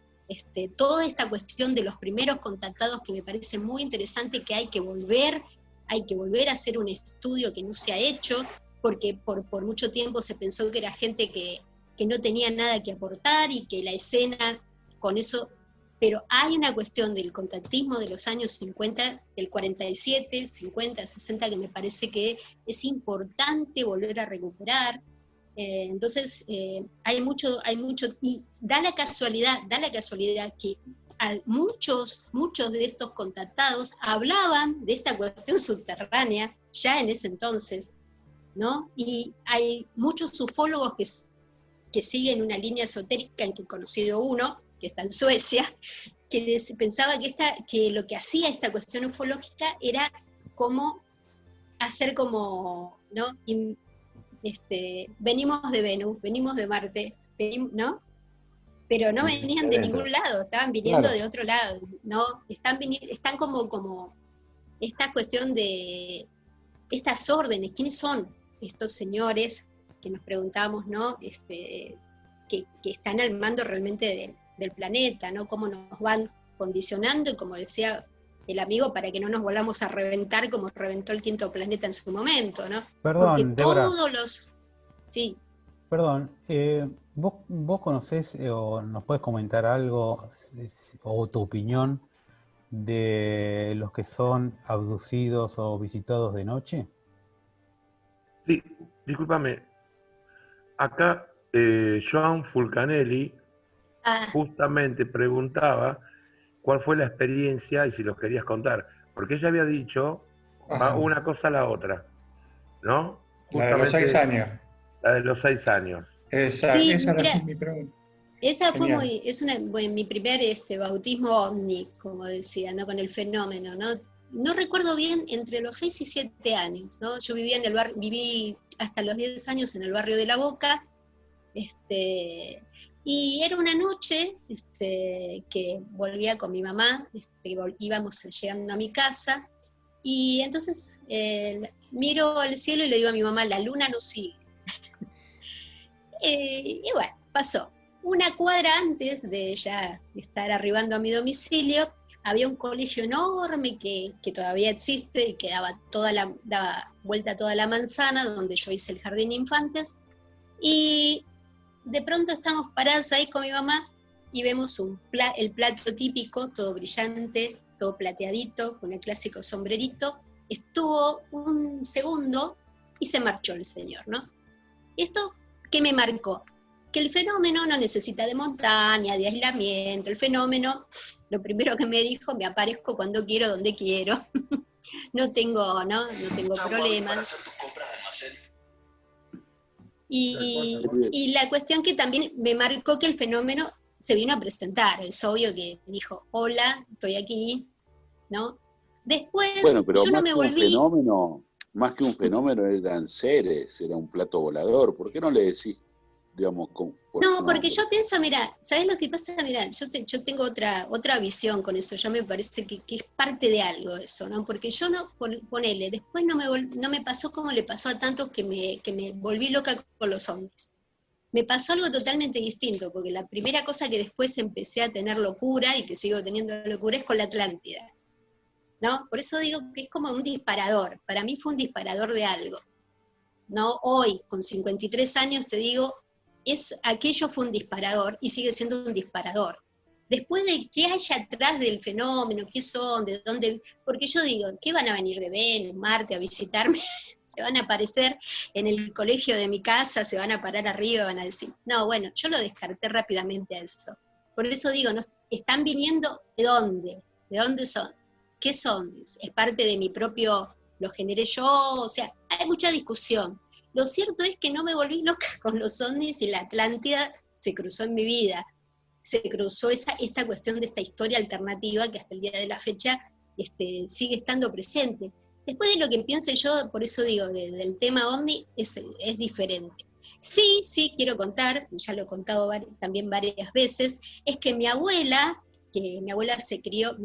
Toda esta cuestión de los primeros contactados, que me parece muy interesante, que hay que volver a hacer un estudio que no se ha hecho, porque por mucho tiempo se pensó que era gente que no tenía nada que aportar, y que la escena con eso, pero hay una cuestión del contactismo de los años 50, del 47, 50, 60, que me parece que es importante volver a recuperar. Entonces, hay mucho, y da la casualidad que muchos de estos contactados hablaban de esta cuestión subterránea ya en ese entonces, ¿no? Y hay muchos ufólogos que siguen una línea esotérica, en que he conocido uno, que está en Suecia, que pensaba que lo que hacía esta cuestión ufológica era como hacer como, ¿no? Venimos de Venus, venimos de Marte, ¿no? Pero no venían de ningún lado, estaban viniendo de otro lado, ¿no? Están como esta cuestión de estas órdenes. ¿Quiénes son estos señores que nos preguntamos, ¿no? Que están al mando realmente del planeta, ¿no? Cómo nos van condicionando, y como decía el amigo, para que no nos volvamos a reventar como reventó el quinto planeta en su momento, ¿no? Perdón, porque Débora. todos los... Sí. Perdón, ¿vos conocés o nos puedes comentar algo o tu opinión de los que son abducidos o visitados de noche? Sí, discúlpame. Acá Joan Fulcanelli justamente preguntaba cuál fue la experiencia y si los querías contar. Porque ella había dicho, va una cosa a la otra, ¿no? La de los 6 años. La de los 6 años. Sí, esa mira, era mi pregunta. Esa fue mi primer bautismo ovni, como decía, ¿no? Con el fenómeno, ¿no? No recuerdo bien, entre los 6 y 7 años, ¿no? Yo viví hasta los 10 años en el barrio de La Boca, y era una noche que volvía con mi mamá, íbamos llegando a mi casa, y entonces miro al cielo y le digo a mi mamá, la luna no sigue. Y bueno, pasó. Una cuadra antes de ya estar arribando a mi domicilio, había un colegio enorme que todavía existe y que daba vuelta a toda la manzana, donde yo hice el jardín de infantes, y de pronto estamos paradas ahí con mi mamá y vemos el plato típico, todo brillante, todo plateadito, con el clásico sombrerito. Estuvo un segundo y se marchó el señor, ¿no? ¿Esto qué me marcó? Que el fenómeno no necesita de montaña, de aislamiento. El fenómeno, lo primero que me dijo, me aparezco cuando quiero, donde quiero. No tengo problemas. Y la cuestión que también me marcó que el fenómeno se vino a presentar. Es obvio que dijo, hola, estoy aquí, ¿no? Después, bueno, pero yo no me volví. Más que un fenómeno eran seres, era un plato volador. ¿Por qué no le decís, digamos, No, porque yo pienso, mira, ¿sabes lo que pasa? Mira, yo tengo otra visión con eso, yo me parece que es parte de algo eso, ¿no? Porque yo no, ponele, después no me pasó como le pasó a tantos que me volví loca con los hombres. Me pasó algo totalmente distinto, porque la primera cosa que después empecé a tener locura, y que sigo teniendo locura, es con la Atlántida, ¿no? Por eso digo que es como un disparador, para mí fue un disparador de algo, ¿no? Hoy, con 53 años, te digo, aquello fue un disparador y sigue siendo un disparador. Después de qué hay atrás del fenómeno, qué son, de dónde, porque yo digo, ¿qué van a venir de Venus, Marte a visitarme? Se van a aparecer en el colegio de mi casa, se van a parar arriba, van a decir, no, bueno, yo lo descarté rápidamente a eso. Por eso digo, están viniendo ¿de dónde? ¿De dónde son? ¿Qué son? Es parte de mi propio, lo generé yo, o sea, hay mucha discusión. Lo cierto es que no me volví loca con los ovnis y la Atlántida se cruzó en mi vida. Se cruzó esta cuestión de esta historia alternativa que hasta el día de la fecha sigue estando presente. Después de lo que piense yo, por eso digo, del tema ovni, es diferente. Sí, quiero contar, ya lo he contado también varias veces, es que mi abuela se crió,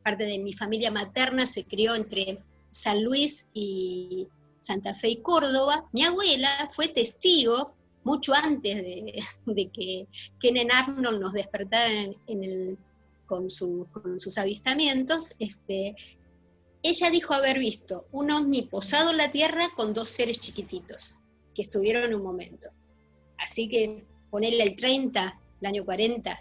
parte de mi familia materna se crió entre San Luis y Santa Fe y Córdoba. Mi abuela fue testigo, mucho antes de que Kenneth Arnold nos despertara con sus avistamientos. Ella dijo haber visto un ovni posado en la Tierra con 2 seres chiquititos, que estuvieron un momento. Así que ponerle el 30, el año 40,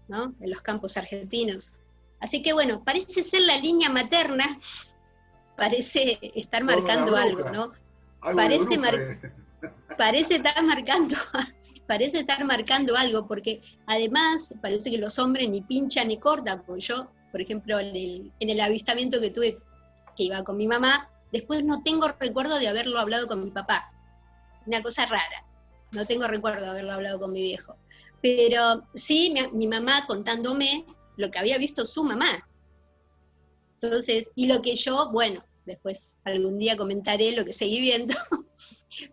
¿no? En los campos argentinos. Así que bueno, parece ser la línea materna, parece estar marcando algo, ¿no? Parece estar marcando algo, porque además parece que los hombres ni pinchan ni cortan, porque yo, por ejemplo, en el avistamiento que tuve, que iba con mi mamá, después no tengo recuerdo de haberlo hablado con mi papá. Una cosa rara, no tengo recuerdo de haberlo hablado con mi viejo. Pero sí, mi mamá contándome lo que había visto su mamá. Entonces, y lo que yo, bueno, después algún día comentaré lo que seguí viendo,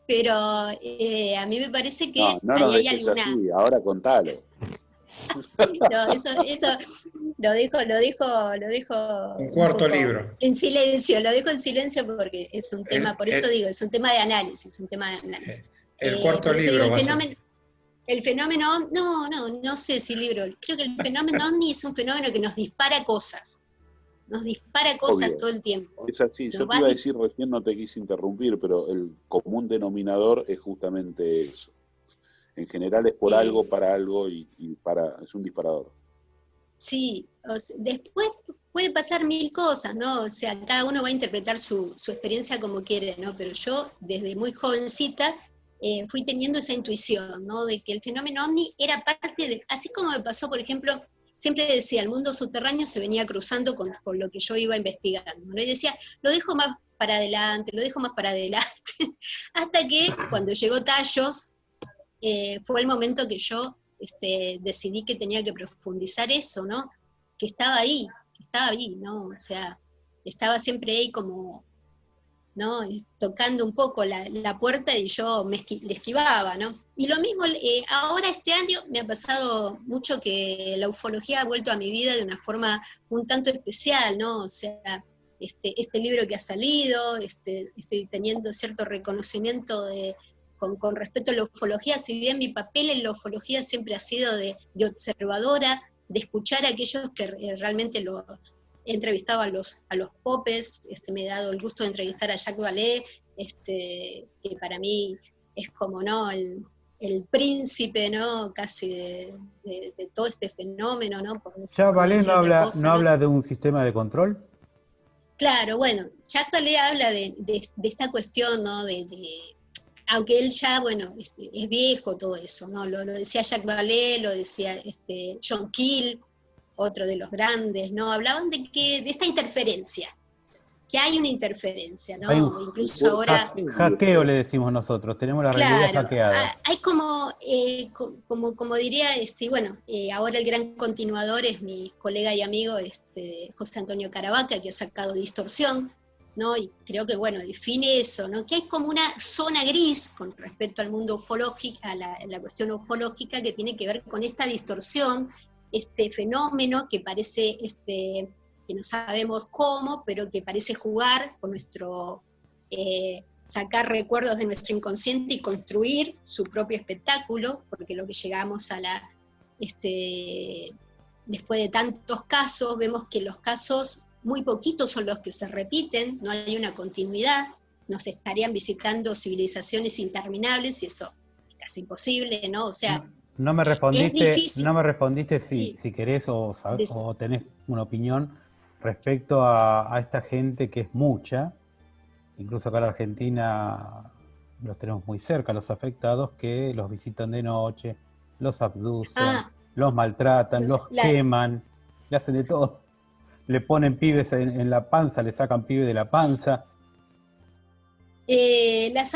pero a mí me parece que no ahí hay alguna... Así, ahora contalo. No, eso lo dijo un cuarto libro. En silencio, lo dejo en silencio porque es un tema, por eso digo, es un tema de análisis, El cuarto libro. El fenómeno, no sé si libro, creo que el fenómeno OVNI es un fenómeno que nos dispara cosas. Nos dispara cosas Obvio. Todo el tiempo. Es así, yo te iba a decir recién, no te quise interrumpir, pero el común denominador es justamente eso. En general es por algo, para algo y es un disparador. Sí, después puede pasar 1000 cosas, ¿no? O sea, cada uno va a interpretar su experiencia como quiere, ¿no? Pero yo, desde muy jovencita, fui teniendo esa intuición, ¿no? De que el fenómeno OVNI era parte de, así como me pasó, por ejemplo, siempre decía, el mundo subterráneo se venía cruzando con lo que yo iba investigando, ¿no? Y decía, lo dejo más para adelante, hasta que cuando llegó Tallos, fue el momento que yo decidí que tenía que profundizar eso, ¿no? Que estaba ahí, ¿no? O sea, estaba siempre ahí como, ¿no? Tocando un poco la puerta y yo le esquivaba, ¿no? Y lo mismo, ahora este año me ha pasado mucho que la ufología ha vuelto a mi vida de una forma un tanto especial, ¿no? O sea, este libro que ha salido, estoy teniendo cierto reconocimiento con respecto a la ufología, si bien mi papel en la ufología siempre ha sido de observadora, de escuchar a aquellos que realmente he entrevistado a los popes, me he dado el gusto de entrevistar a Jacques Vallée, que para mí es como, ¿no?, el príncipe, ¿no?, casi de todo este fenómeno, ¿no? ¿Jacques Vallée no habla de un sistema de control? Claro, bueno, Jacques Vallée habla de esta cuestión, ¿no?, aunque él ya, bueno, es viejo todo eso, ¿no? Lo decía Jacques Vallée, lo decía John Keel, otro de los grandes, ¿no? Hablaban de esta interferencia, que hay una interferencia, ¿no? Hay Incluso ahora... hackeo le decimos nosotros, tenemos la realidad hackeada. Hay como diría, bueno, ahora el gran continuador es mi colega y amigo José Antonio Caravaca, que ha sacado Distorsión, ¿no? Y creo que, bueno, define eso, ¿no? Que hay como una zona gris con respecto al mundo ufológico, a la cuestión ufológica, que tiene que ver con esta distorsión, este fenómeno que parece, que no sabemos cómo, pero que parece jugar con nuestro, sacar recuerdos de nuestro inconsciente y construir su propio espectáculo, porque lo que llegamos a después de tantos casos, vemos que los casos, muy poquitos son los que se repiten, no hay una continuidad, nos estarían visitando civilizaciones interminables, y eso es casi imposible, ¿no? O sea, no me respondiste, es difícil. No me respondiste si querés o tenés una opinión respecto a esta gente que es mucha, incluso acá en la Argentina los tenemos muy cerca, los afectados, que los visitan de noche, los abducen, los maltratan, los queman, le hacen de todo. Le ponen pibes en la panza, le sacan pibes de la panza. Las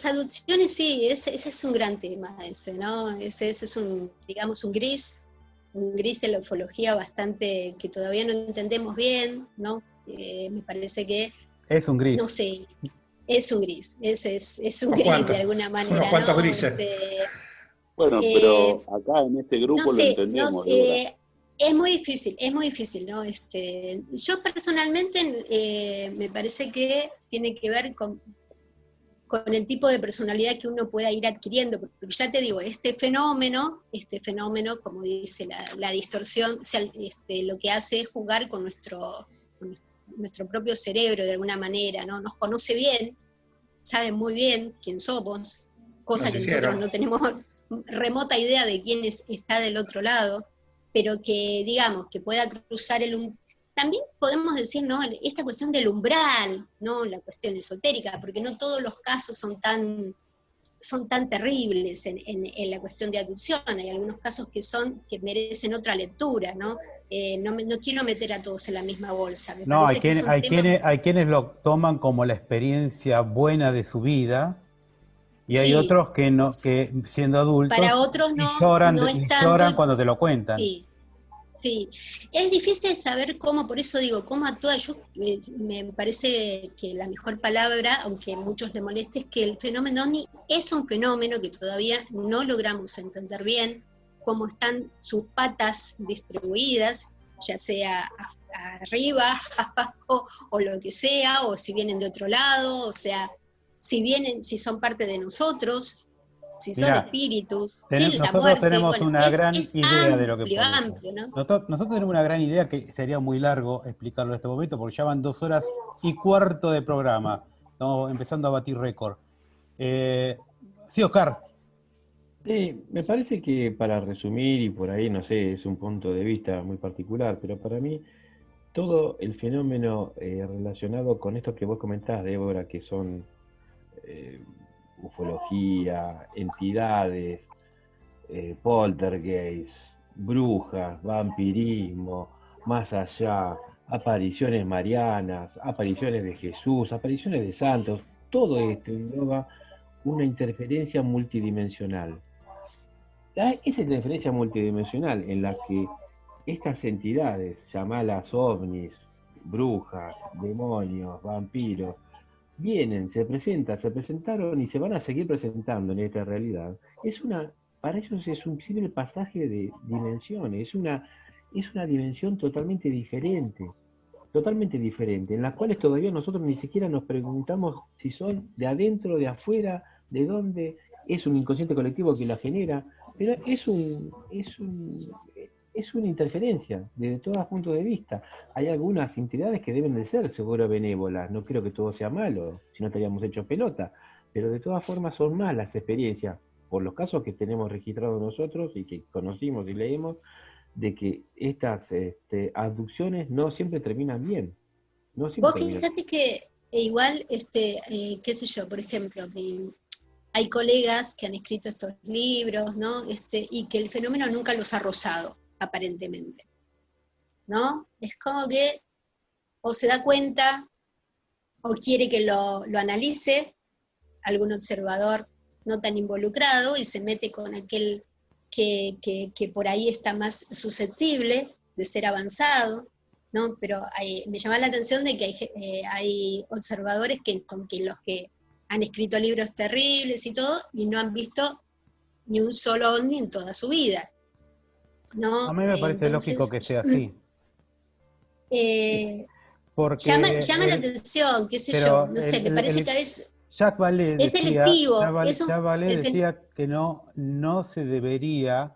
adopciones, sí, ese es un gran tema, ¿no? Ese es digamos, un gris en la ufología bastante, que todavía no entendemos bien, ¿no? Me parece que... Es un gris. No sé, es un gris, es un gris de alguna manera, ¿no? ¿Cuántos grises? Bueno, pero acá en este grupo lo entendemos. Es muy difícil, ¿no? Yo personalmente me parece que tiene que ver con el tipo de personalidad que uno pueda ir adquiriendo, porque ya te digo, este fenómeno, como dice la distorsión, o sea, lo que hace es jugar con nuestro propio cerebro de alguna manera, ¿no? Nos conoce bien, sabe muy bien quién somos, cosa que nosotros no tenemos remota idea de quién está del otro lado, pero que, digamos, que pueda cruzar también podemos decir, ¿no?, esta cuestión del umbral, ¿no?, la cuestión esotérica, porque no todos los casos son tan terribles en la cuestión de abducción, hay algunos casos que merecen otra lectura, ¿no? No quiero meter a todos en la misma bolsa. No, hay quienes lo toman como la experiencia buena de su vida, y hay otros que siendo adultos, para otros lloran cuando te lo cuentan. Sí, es difícil saber cómo, por eso digo, cómo actúa. Me parece que la mejor palabra, aunque a muchos le moleste, es que el fenómeno OVNI es un fenómeno que todavía no logramos entender bien, cómo están sus patas distribuidas, ya sea arriba, abajo, o lo que sea, o si vienen de otro lado, o sea, si son parte de nosotros, si son espíritus, nosotros tenemos una gran idea de lo que puede amplio, ¿no? Nosotros tenemos una gran idea que sería muy largo explicarlo en este momento, porque ya van 2 horas y cuarto de programa. Estamos empezando a batir récord. Sí, Oscar. Sí, me parece que para resumir, y por ahí, no sé, es un punto de vista muy particular, pero para mí todo el fenómeno relacionado con esto que vos comentás, Débora, que son ufología, entidades, poltergeist, brujas, vampirismo, más allá, apariciones marianas, apariciones de Jesús, apariciones de santos, todo esto engloba una interferencia multidimensional. Esa interferencia multidimensional en la que estas entidades, llamadas ovnis, brujas, demonios, vampiros, vienen, se presentaron y se van a seguir presentando en esta realidad, para ellos es un simple pasaje de dimensiones, es una dimensión totalmente diferente, en las cuales todavía nosotros ni siquiera nos preguntamos si son de adentro, de afuera, de dónde. Es un inconsciente colectivo que la genera, pero es es una interferencia desde todos los puntos de vista. Hay algunas entidades que deben de ser seguro benévolas, no creo que todo sea malo, si no estaríamos hechos pelota, pero de todas formas son más las experiencias, por los casos que tenemos registrados nosotros y que conocimos y leemos, de que estas abducciones no siempre terminan bien. No siempre Vos terminan. fíjate que igual, qué sé yo, por ejemplo, hay colegas que han escrito estos libros, ¿no? Y que el fenómeno nunca los ha rozado, aparentemente, ¿no? Es como que o se da cuenta o quiere que lo analice algún observador no tan involucrado y se mete con aquel que por ahí está más susceptible de ser avanzado, ¿no? Pero me llama la atención de que hay observadores con los que han escrito libros terribles y todo, y no han visto ni un solo ovni en toda su vida, ¿no? A mí me parece lógico que sea así. Porque llama la atención, qué sé yo, no sé, me parece que a veces Jacques Vallée es decía, selectivo. Jacques Vallée decía que no se debería,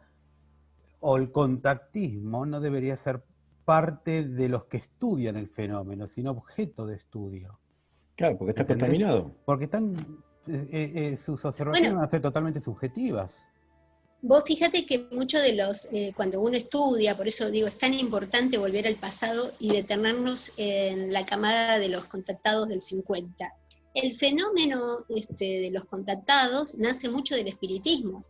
o el contactismo no debería ser parte de los que estudian el fenómeno, sino objeto de estudio. Claro, porque está ¿Entendés? contaminado. Porque sus observaciones van a ser totalmente subjetivas. Vos fíjate que muchos de los, cuando uno estudia, por eso digo, es tan importante volver al pasado y detenernos en la camada de los contactados del 50. El fenómeno de los contactados nace mucho del espiritismo.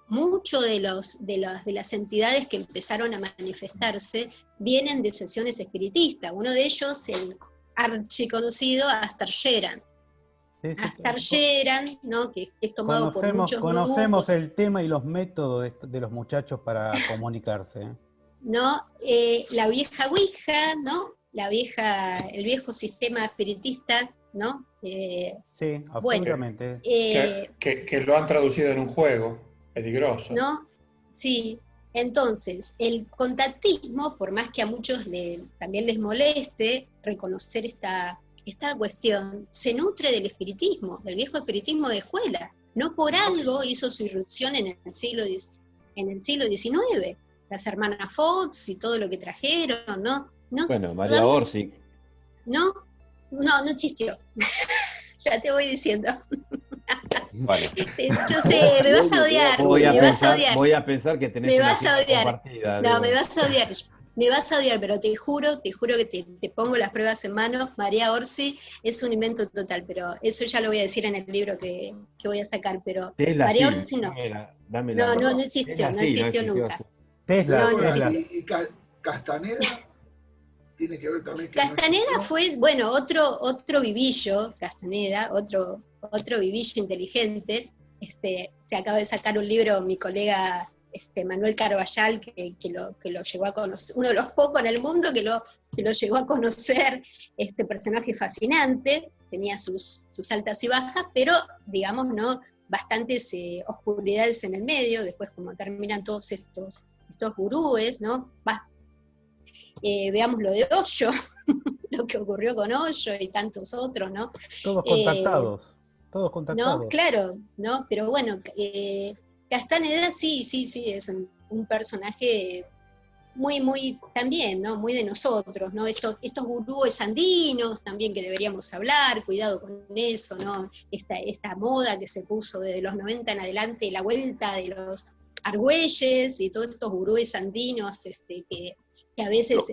Mucho de las entidades que empezaron a manifestarse vienen de sesiones espiritistas. Uno de ellos, el archiconocido Astar Sheran. Sí, Astar Sheran, ¿no? Que es tomado por muchos Conocemos grupos, el tema y los métodos de los muchachos para comunicarse. ¿no? La vieja Ouija, ¿no? El viejo sistema espiritista, ¿no? Sí, absolutamente. Que lo han traducido en un juego peligroso. ¿No? Sí. Entonces, el contactismo, por más que a muchos también les moleste reconocer esta cuestión, se nutre del espiritismo, del viejo espiritismo de escuela. No por algo hizo su irrupción en el siglo XIX. Las hermanas Fox y todo lo que trajeron, ¿no? Bueno, María Orsic. No existió. Ya te voy diciendo. Bueno. Yo sé, me vas a odiar. Voy a pensar que tenés una cita compartida. No, me vas a odiar. Me vas a odiar, pero te juro que te pongo las pruebas en mano. María Orsi es un invento total, pero eso ya lo voy a decir en el libro que voy a sacar, pero María Orsi no. No existió nunca. Tesla. ¿Y Castaneda? Tiene que ver también. Castaneda fue, bueno, otro vivillo, Castaneda, otro vivillo inteligente. Se acaba de sacar un libro mi colega Manuel Carballal, que lo llegó a conocer, uno de los pocos en el mundo que lo llegó a conocer, este personaje fascinante, tenía sus altas y bajas, pero digamos, ¿no? Bastantes oscuridades en el medio, después como terminan todos estos gurúes, ¿no? Veamos lo de Osho, lo que ocurrió con Osho y tantos otros, ¿no? Todos contactados. No, claro, ¿no? Pero bueno, Castaneda sí, es un personaje muy también, ¿no? Muy de nosotros, ¿no? Estos gurúes andinos también que deberíamos hablar, cuidado con eso, ¿no? Esta moda que se puso desde los 90 en adelante, la vuelta de los argüelles y todos estos gurúes andinos que a veces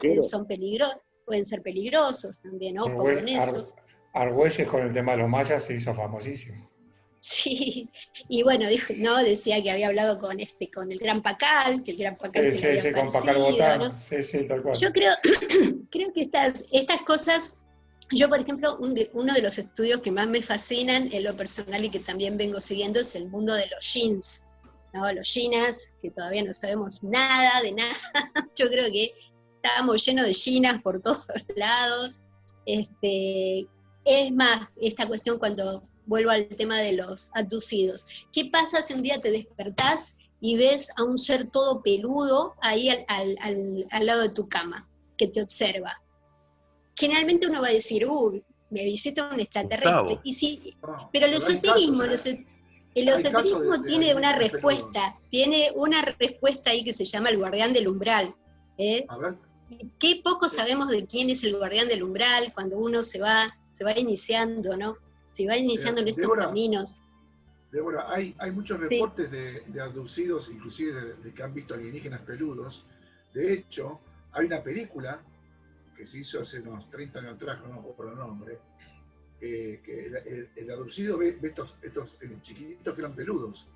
pueden ser peligrosos también, ojo con eso. Argüelles con el tema de los mayas se hizo famosísimo. Sí, y bueno, decía que había hablado con el Gran Pacal, que el Gran Pacal se le había con Pacal Botán, ¿no? Sí, tal cual. Yo creo que estas cosas, yo por ejemplo, uno de los estudios que más me fascinan en lo personal y que también vengo siguiendo es el mundo de los jeans, ¿no? Los chinas, que todavía no sabemos nada de nada. Yo creo que estábamos llenos de chinas por todos lados. Es más, esta cuestión cuando vuelvo al tema de los abducidos. ¿Qué pasa si un día te despertás y ves a un ser todo peludo ahí al lado de tu cama, que te observa? Generalmente uno va a decir, me visita un extraterrestre. Gustavo. Y sí, pero los esoterismos, El Hay casos esoterismo de tiene una alienígenas respuesta ahí que se llama el guardián del umbral. ¿Eh? A ver, Qué poco sabemos de quién es el guardián del umbral cuando uno se va iniciando, ¿no? Se va iniciando en estos Débora, caminos. Débora, hay muchos Sí. reportes de abducidos, inclusive de que han visto alienígenas peludos. De hecho, hay una película que se hizo hace unos 30 años atrás, no me acuerdo el nombre, que el abducido ve estos chiquititos que eran peludos.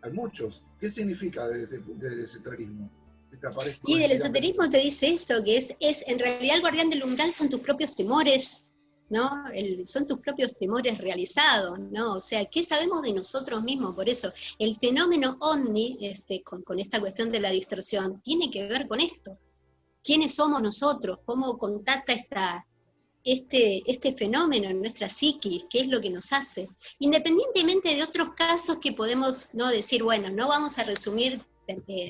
Hay muchos. ¿Qué significa del esoterismo? Y del esoterismo te dice eso, que es en realidad el guardián del umbral son tus propios temores, ¿no? Son tus propios temores realizados, ¿no? O sea, ¿qué sabemos de nosotros mismos? Por eso, el fenómeno ovni, con esta cuestión de la distorsión, tiene que ver con esto. ¿Quiénes somos nosotros? ¿Cómo contacta este fenómeno en nuestra psiquis? ¿Qué es lo que nos hace? Independientemente de otros casos que podemos no decir, bueno, no vamos a resumir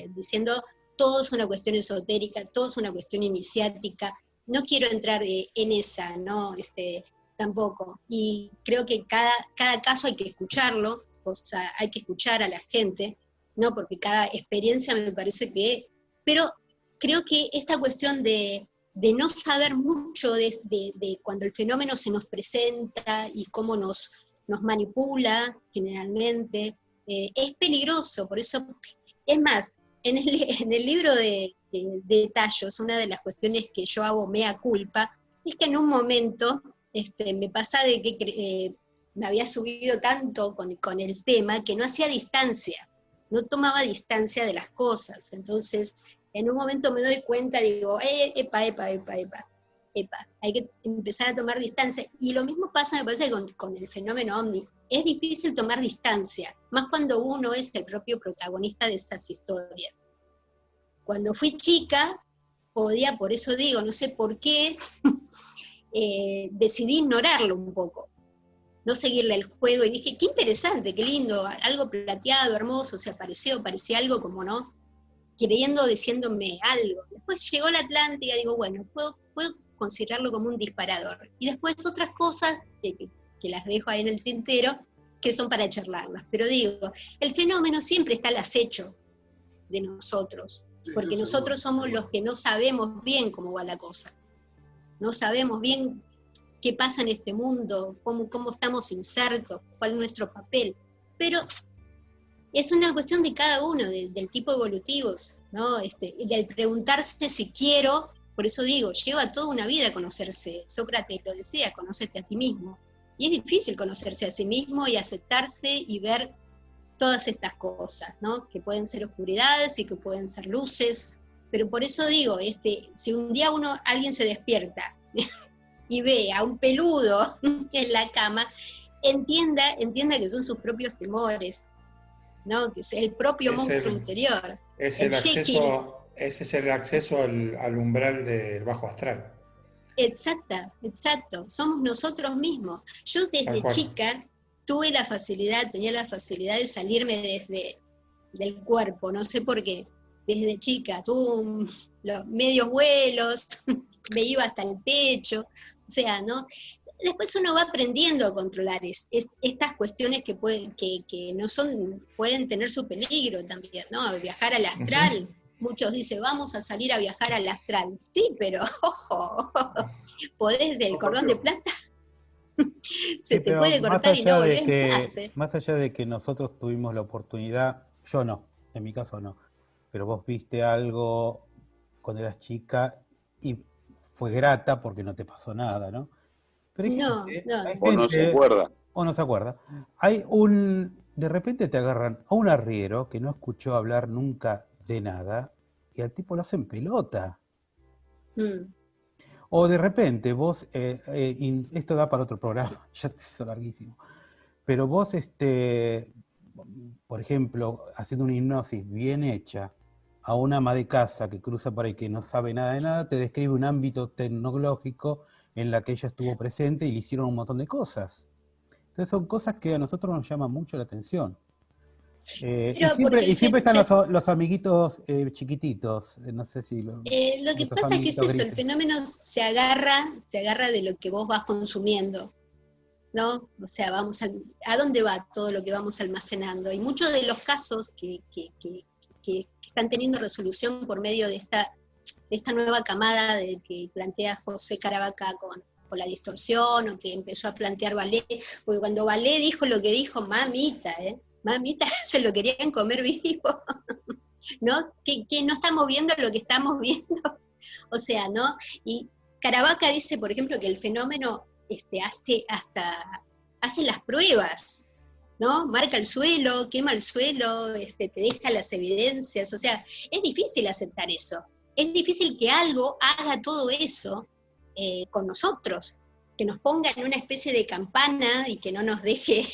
diciendo todo es una cuestión esotérica, todo es una cuestión iniciática. No quiero entrar en esa, ¿no? Tampoco. Y creo que cada caso hay que escucharlo, o sea, hay que escuchar a la gente, ¿no? Porque cada experiencia me parece que... Pero creo que esta cuestión de no saber mucho de cuando el fenómeno se nos presenta y cómo nos manipula generalmente, es peligroso. Por eso, es más, en el libro de Tallos, una de las cuestiones que yo hago mea culpa, es que en un momento me pasa de que me había subido tanto con el tema que no hacía distancia, no tomaba distancia de las cosas. Entonces, en un momento me doy cuenta, digo, epa, hay que empezar a tomar distancia. Y lo mismo pasa, me parece, con el fenómeno ovni. Es difícil tomar distancia, más cuando uno es el propio protagonista de esas historias. Cuando fui chica, podía, por eso digo, no sé por qué, decidí ignorarlo un poco, no seguirle el juego, y dije, qué interesante, qué lindo, algo plateado, hermoso, se parecía algo como, ¿no? Diciéndome algo. Después llegó la Atlántida, digo, bueno, puedo considerarlo como un disparador. Y después otras cosas que las dejo ahí en el tintero, que son para charlarlas. Pero digo, el fenómeno siempre está al acecho de nosotros, porque nosotros somos los que no sabemos bien cómo va la cosa. No sabemos bien qué pasa en este mundo, cómo estamos insertos, cuál es nuestro papel. Pero es una cuestión de cada uno, del tipo evolutivos, ¿no? Del preguntarse si quiero, por eso digo, lleva toda una vida a conocerse. Sócrates lo decía, conócete a ti mismo. Y es difícil conocerse a sí mismo y aceptarse y ver todas estas cosas, ¿no? Que pueden ser oscuridades y que pueden ser luces. Pero por eso digo, si un día alguien se despierta y ve a un peludo en la cama, entienda que son sus propios temores, ¿no? Que es el propio monstruo interior. Ese es el acceso al umbral del bajo astral. Exacto, somos nosotros mismos. Yo desde chica tenía la facilidad de salirme del cuerpo, no sé por qué. Desde chica tuve los medios vuelos, me iba hasta el techo, o sea, ¿no? Después uno va aprendiendo a controlar estas cuestiones que no pueden tener su peligro también, ¿no? Viajar al astral. Muchos dicen, vamos a salir a viajar al astral. Sí, pero ojo, podés del cordón de plata, se te puede cortar y no volvés más. Más allá de que nosotros tuvimos la oportunidad, yo no, en mi caso no, pero vos viste algo cuando eras chica y fue grata porque no te pasó nada, ¿no? Pero hay gente, o no se acuerda. O no se acuerda. De repente te agarran a un arriero que no escuchó hablar nunca de nada y al tipo lo hacen pelota. O de repente vos, esto da para otro programa, ya te hizo larguísimo, pero vos, por ejemplo, haciendo una hipnosis bien hecha a una ama de casa que cruza por ahí que no sabe nada de nada, te describe un ámbito tecnológico en la que ella estuvo presente y le hicieron un montón de cosas. Entonces son cosas que a nosotros nos llaman mucho la atención. Y siempre están los amiguitos chiquititos, no sé si... lo que pasa es que es eso, el fenómeno se agarra de lo que vos vas consumiendo, ¿no? O sea, ¿a dónde va todo lo que vamos almacenando? Y muchos de los casos que están teniendo resolución por medio de esta nueva camada que plantea José Caravaca con la distorsión, o que empezó a plantear Vallée, porque cuando Vallée dijo lo que dijo, mamita, se lo querían comer vivo, ¿no? Que no estamos viendo lo que estamos viendo, o sea, ¿no? Y Caravaca dice, por ejemplo, que el fenómeno hace las pruebas, ¿no? Marca el suelo, quema el suelo, te deja las evidencias, o sea, es difícil aceptar eso, es difícil que algo haga todo eso con nosotros, que nos ponga en una especie de campana y que no nos deje,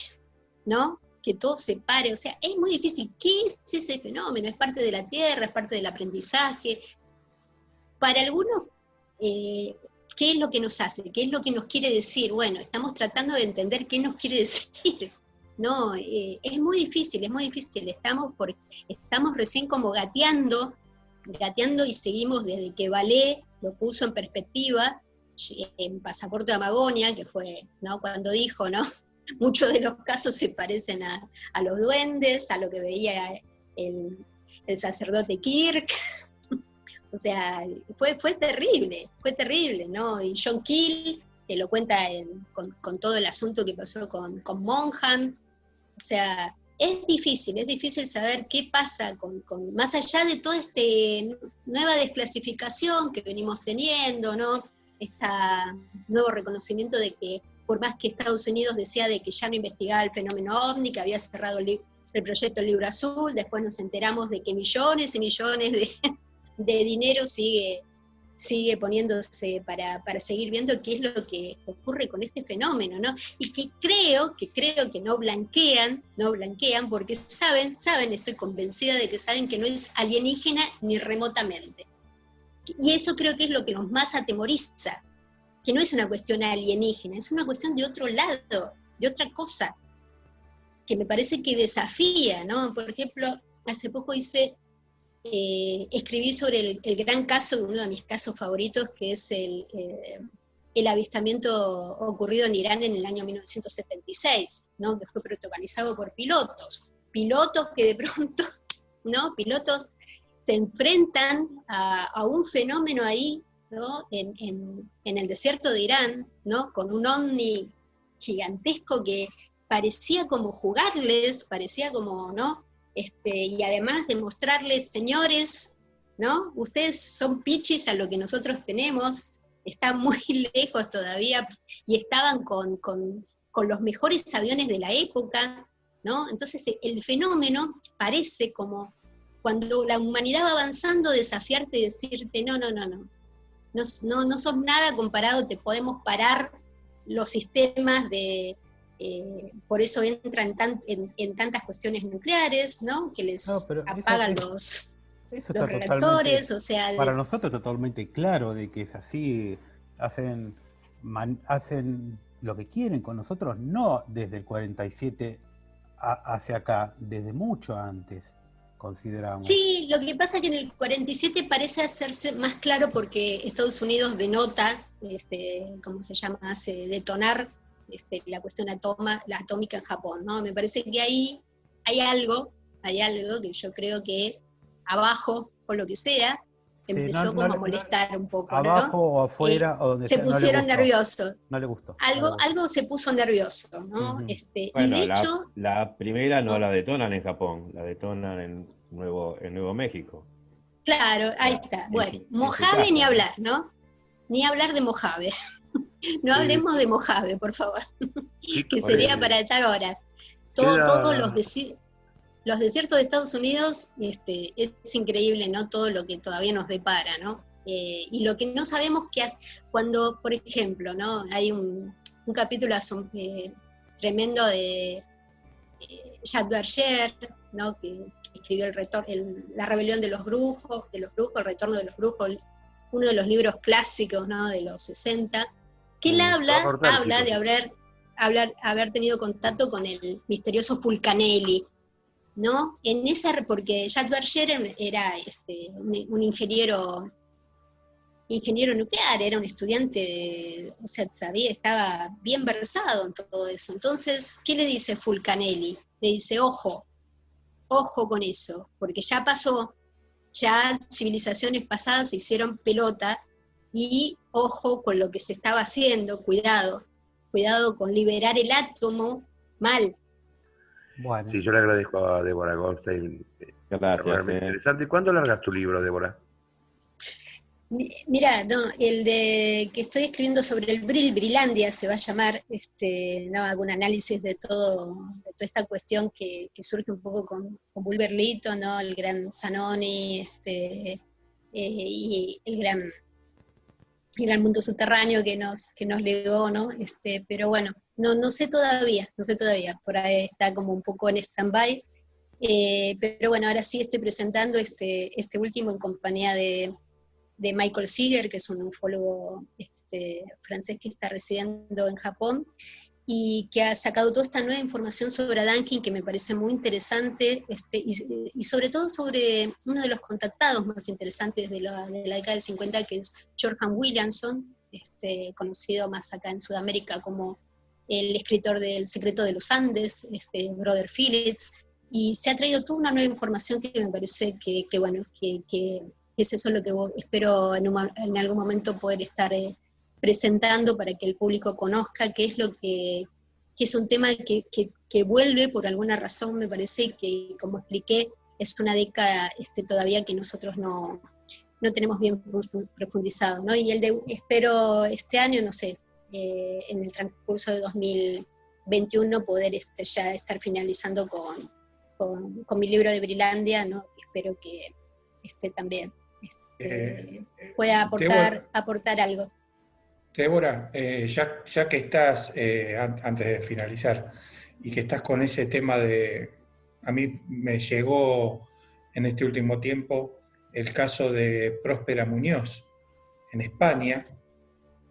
¿no? Que todo se pare, o sea, es muy difícil. ¿Qué es ese fenómeno? Es parte de la Tierra, es parte del aprendizaje. Para algunos, ¿qué es lo que nos hace? ¿Qué es lo que nos quiere decir? Bueno, estamos tratando de entender qué nos quiere decir. No, es muy difícil, estamos recién como gateando y seguimos desde que Vallée lo puso en perspectiva, en Pasaporte de Amagonia, que fue, ¿no? Cuando dijo, ¿no? Muchos de los casos se parecen a los duendes, a lo que veía el sacerdote Kirk. O sea, fue terrible, ¿no? Y John Keel, que lo cuenta con todo el asunto que pasó con Monaghan. O sea, es difícil saber qué pasa más allá de toda esta nueva desclasificación que venimos teniendo, ¿no? Este nuevo reconocimiento de que, por más que Estados Unidos decía de que ya no investigaba el fenómeno OVNI, que había cerrado el proyecto Libro Azul, después nos enteramos de que millones y millones de dinero sigue poniéndose para seguir viendo qué es lo que ocurre con este fenómeno, ¿no? Y que creo que no blanquean, porque saben, estoy convencida de que saben que no es alienígena ni remotamente. Y eso creo que es lo que nos más atemoriza, que no es una cuestión alienígena, es una cuestión de otro lado, de otra cosa, que me parece que desafía, ¿no? Por ejemplo, hace poco escribí sobre el gran caso, uno de mis casos favoritos, que es el avistamiento ocurrido en Irán en el año 1976, ¿no? Que fue protagonizado por pilotos que de pronto, ¿no? Pilotos se enfrentan a un fenómeno ahí, ¿no? En el desierto de Irán, ¿no? Con un ovni gigantesco que parecía como jugarles, parecía como, ¿no? Y además de mostrarles, señores, ¿no? Ustedes son pichis a lo que nosotros tenemos, están muy lejos todavía, y estaban con los mejores aviones de la época, ¿no? Entonces el fenómeno parece como cuando la humanidad va avanzando, desafiarte y decirte, no sos nada comparado, te podemos parar los sistemas por eso entran en tantas cuestiones nucleares, ¿no? Que les apagan los reactores, o sea... Para nosotros totalmente claro de que es así, hacen lo que quieren con nosotros, no desde el 47 hacia acá, desde mucho antes, consideramos. Sí, lo que pasa es que en el 47 parece hacerse más claro porque Estados Unidos denota, ¿cómo se llama?, hace detonar la cuestión la atómica en Japón, ¿no? Me parece que ahí hay algo que yo creo que abajo, o lo que sea, empezó como a molestar un poco, abajo, ¿no? O afuera, o donde se pusieron nerviosos. No le gustó. Algo se puso nervioso, ¿no? Bueno, y de hecho... La primera no la detonan en Japón, la detonan en Nuevo México. Claro, ahí está. Bueno, Mojave ni hablar, ¿no? Ni hablar de Mojave. No hablemos de Mojave, por favor, que sería para estar horas. Todos los desiertos de Estados Unidos, es increíble, ¿no? Todo lo que todavía nos depara, ¿no? Y lo que no sabemos que hace, cuando, por ejemplo, ¿no? Hay un capítulo tremendo de Jacques Berger, ¿no? Que escribió La rebelión de los brujos, el retorno de los brujos, uno de los libros clásicos, ¿no? De los 60, que él habla de haber tenido contacto con el misterioso Fulcanelli, ¿no? Porque Jacques Berger era un ingeniero ingeniero nuclear, era un estudiante, o sea, estaba bien versado en todo eso. Entonces, ¿qué le dice Fulcanelli? Le dice, ojo con eso, porque ya pasó, ya civilizaciones pasadas se hicieron pelota, y ojo con lo que se estaba haciendo, cuidado con liberar el átomo mal. Bueno, Sí, yo le agradezco a Débora Goldstein. Gracias. Realmente interesante. ¿Cuándo largas tu libro, Débora? Mira, no, el de que estoy escribiendo sobre el Brilandia se va a llamar, no, hago un análisis de toda esta cuestión que surge un poco con Bulwer Lytton, ¿no? El gran Zanoni, y el gran mundo subterráneo que nos legó, ¿no? Pero bueno, no sé todavía, por ahí está como un poco en stand-by, pero bueno, ahora sí estoy presentando este último en compañía de Michael Seeger, que es un ufólogo francés que está residiendo en Japón, y que ha sacado toda esta nueva información sobre Duncan, que me parece muy interesante, y sobre todo sobre uno de los contactados más interesantes de la década del 50, que es Jorjan Williamson, conocido más acá en Sudamérica como el escritor del Secreto de los Andes, Brother Phillips, y se ha traído toda una nueva información que me parece que es eso lo que espero en algún momento poder estar presentando para que el público conozca qué es lo que es un tema que vuelve por alguna razón, me parece que, como expliqué, es una década todavía que nosotros no tenemos bien profundizado, ¿no? Y espero este año, no sé, en el transcurso de 2021 poder ya estar finalizando con mi libro de Brilandia, ¿no? Espero que también pueda aportar algo. Débora, ya que estás, antes de finalizar, y que estás con ese tema a mí me llegó en este último tiempo el caso de Próspera Muñoz en España,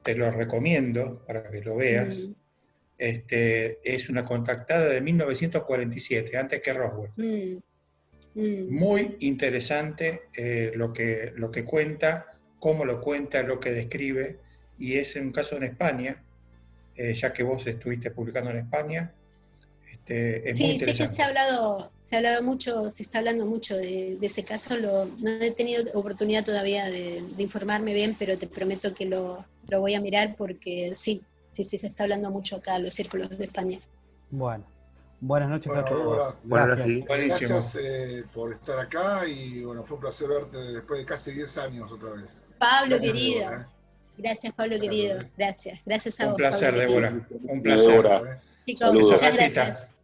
te lo recomiendo para que lo veas. Es una contactada de 1947, antes que Roswell. Muy interesante lo que cuenta, cómo lo cuenta, lo que describe, y es un caso en España, ya que vos estuviste publicando en España. Es muy Sí, sé interesante. que se está hablando mucho de ese caso, no he tenido oportunidad todavía de informarme bien, pero te prometo que lo voy a mirar porque sí, se está hablando mucho acá en los círculos de España. bueno. Buenas noches a Bueno, todos. Débora, Bueno, ahora Gracias. sí. Buenísimo. gracias por estar acá y bueno, fue un placer verte después de casi 10 años otra vez. Pablo Gracias, querido, Débora, gracias Pablo querido, gracias a Un vos, placer, Pablo querido. Débora. Un placer. Débora, Chicos, saludos. muchas Ratita. gracias.